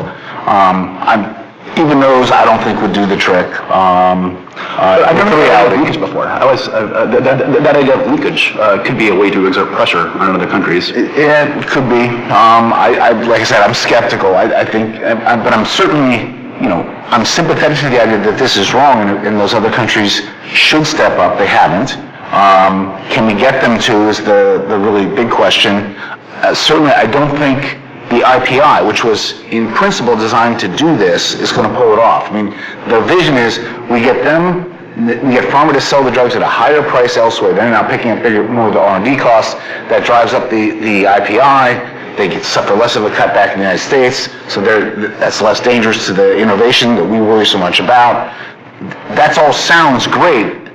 [SPEAKER 2] Even those, I don't think, would do the trick.
[SPEAKER 3] I've never heard of leakage before. That idea of leakage could be a way to exert pressure on other countries.
[SPEAKER 2] Yeah, it could be. Like I said, I'm skeptical. I think, but I'm certainly, I'm sympathetic to the idea that this is wrong, and those other countries should step up. They haven't. Can we get them to is the really big question. Certainly, I don't think the IPI, which was in principle designed to do this, is going to pull it off. I mean, the vision is we get them we get pharma to sell the drugs at a higher price elsewhere. They're now picking up more of the R&D costs. That drives up the IPI. They suffer less of a cutback in the United States, so that's less dangerous to the innovation that we worry so much about. That all sounds great,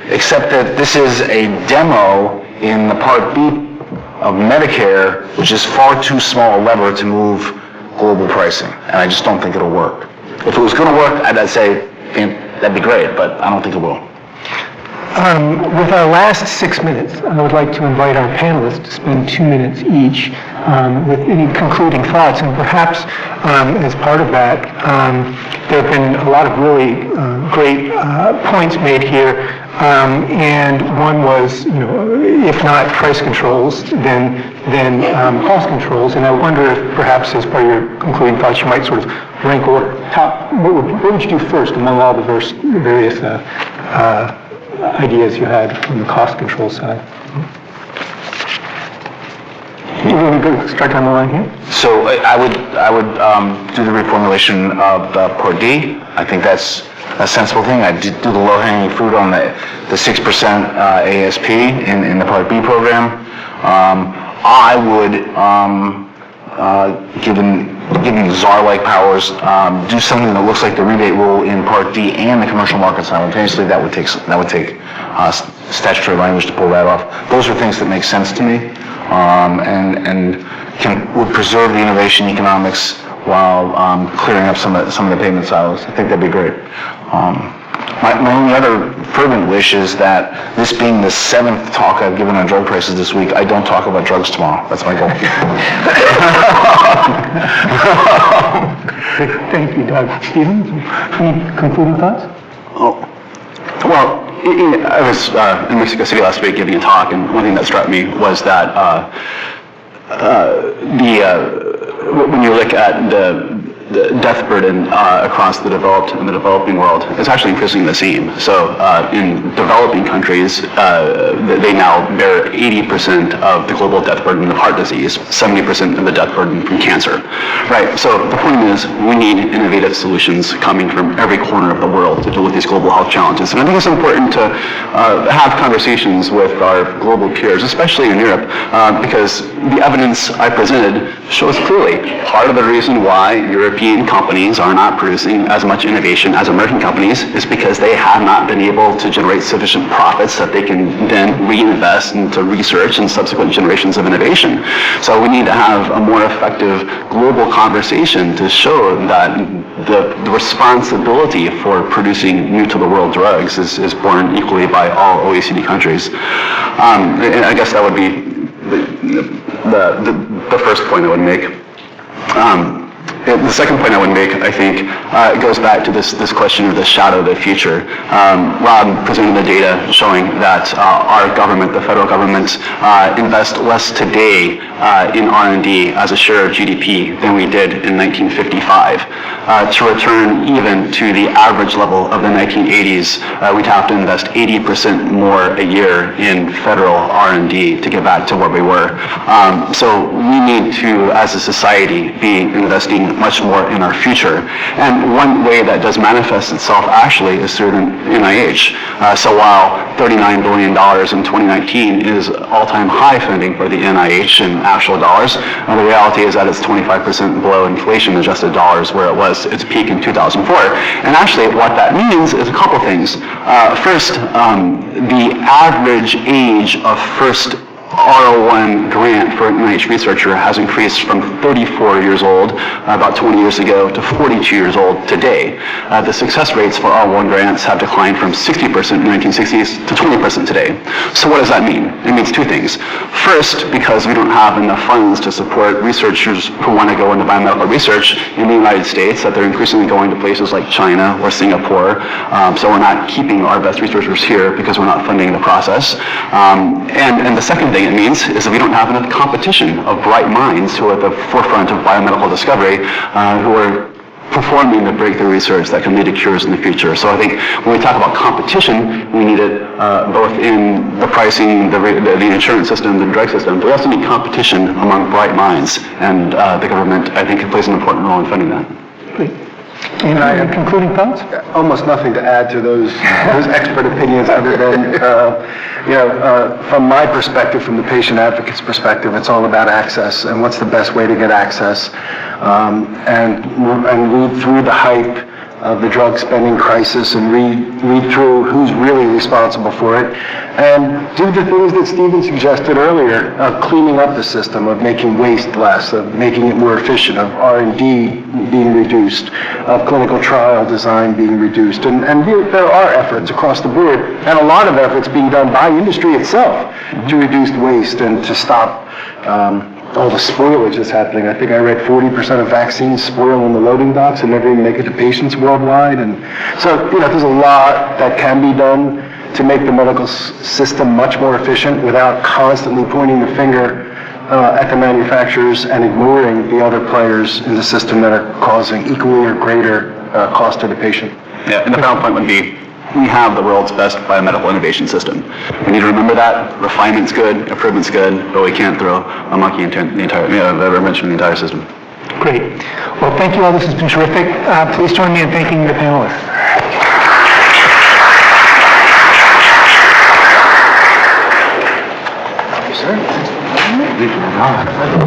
[SPEAKER 2] except that this is a demo in the Part B of Medicare, which is far too small a lever to move global pricing, and I just don't think it'll work. If it was going to work, I'd say that'd be great, but I don't think it will.
[SPEAKER 15] With our last 6 minutes, I would like to invite our panelists to spend 2 minutes each with any concluding thoughts, and perhaps as part of that, there have been a lot of really great points made here, and one was, if not price controls, then cost controls, and I wonder if perhaps as part of your concluding thoughts, you might sort of rank order. What would you do first among all the various ideas you had on the cost control side? You want to go strike on the line here?
[SPEAKER 2] So I would do the reformulation of Part D. I think that's a sensible thing. I'd do the low-hanging fruit on the 6% ASP in the Part B program. I would, given czar-like powers, do something that looks like the rebate rule in Part D and the commercial market simultaneously. That would take statutory language to pull that off. Those are things that make sense to me, and would preserve the innovation economics while clearing up some of the payment silos. I think that'd be great. My only other fervent wish is that this being the 7th talk I've given on drug prices this week, I don't talk about drugs tomorrow. That's my goal.
[SPEAKER 15] Thank you, Doug. Stephen, any concluding thoughts?
[SPEAKER 3] Well, I was in Mexico City last week giving a talk, and one thing that struck me was that when you look at the death burden across the developed and the developing world is actually increasingly the same. So in developing countries, they now bear 80% of the global death burden of heart disease, 70% of the death burden from cancer. Right. So the point is, we need innovative solutions coming from every corner of the world to deal with these global health challenges. And I think it's important to have conversations with our global peers, especially in Europe, because the evidence I presented shows clearly part of the reason why European companies are not producing as much innovation as American companies is because they have not been able to generate sufficient profits that they can then reinvest into research and subsequent generations of innovation. So we need to have a more effective global conversation to show that the responsibility for producing new-to-the-world drugs is borne equally by all OECD countries. And I guess that would be the first point I would make. The second point I would make, I think, goes back to this question of the shadow of the future. Rob presented the data showing that our government, the federal government, invests less today in R&D as a share of GDP than we did in 1955. To return even to the average level of the 1980s, we'd have to invest 80% more a year in federal R&D to get back to where we were. So we need to, as a society, be investing much more in our future. And one way that does manifest itself actually is through the NIH. So while $39 billion in 2019 is all-time high funding for the NIH in actual dollars, the reality is that it's 25% below inflation-adjusted dollars where it was its peak in 2004. And actually what that means is a couple things. First, the average age of first R01 grant for an NIH researcher has increased from 34 years old about 20 years ago to 42 years old today. The success rates for R01 grants have declined from 60% in the 1960s to 20% today. So what does that mean? It means two things. First, because we don't have enough funds to support researchers who want to go into biomedical research in the United States, that they're increasingly going to places like China or Singapore. So we're not keeping our best researchers here because we're not funding the process. And the second thing it means is that we don't have enough competition of bright minds who are at the forefront of biomedical discovery, who are performing the breakthrough research that can lead to cures in the future. So I think when we talk about competition, we need it both in the pricing, the insurance system, the drug system, but we also need competition among bright minds, and the government, I think, plays an important role in funding that.
[SPEAKER 15] Great. Any concluding thoughts?
[SPEAKER 4] Almost nothing to add to those expert opinions other than, from my perspective, from the patient advocate's perspective, it's all about access and what's the best way to get access, and read through the hype of the drug spending crisis and read through who's really responsible for it, and do the things that Stephen suggested earlier, of cleaning up the system, of making waste less, of making it more efficient, of R&D being reduced, of clinical trial design being reduced. And there are efforts across the board, and a lot of efforts being done by industry itself to reduce waste and to stop all the spoilage that's happening. I think I read 40% of vaccines spoil in the loading docks and never even make it to patients worldwide. And so, there's a lot that can be done to make the medical system much more efficient without constantly pointing the finger at the manufacturers and ignoring the other players in the system that are causing equally or greater cost to the patient.
[SPEAKER 3] Yeah, and the final point would be, we have the world's best biomedical innovation system. We need to remember that. Refinement's good, improvement's good, but we can't throw a monkey into the entire system.
[SPEAKER 15] Great. Well, thank you all. This has been terrific. Please join me in thanking the panelists.
[SPEAKER 2] Thank you, sir.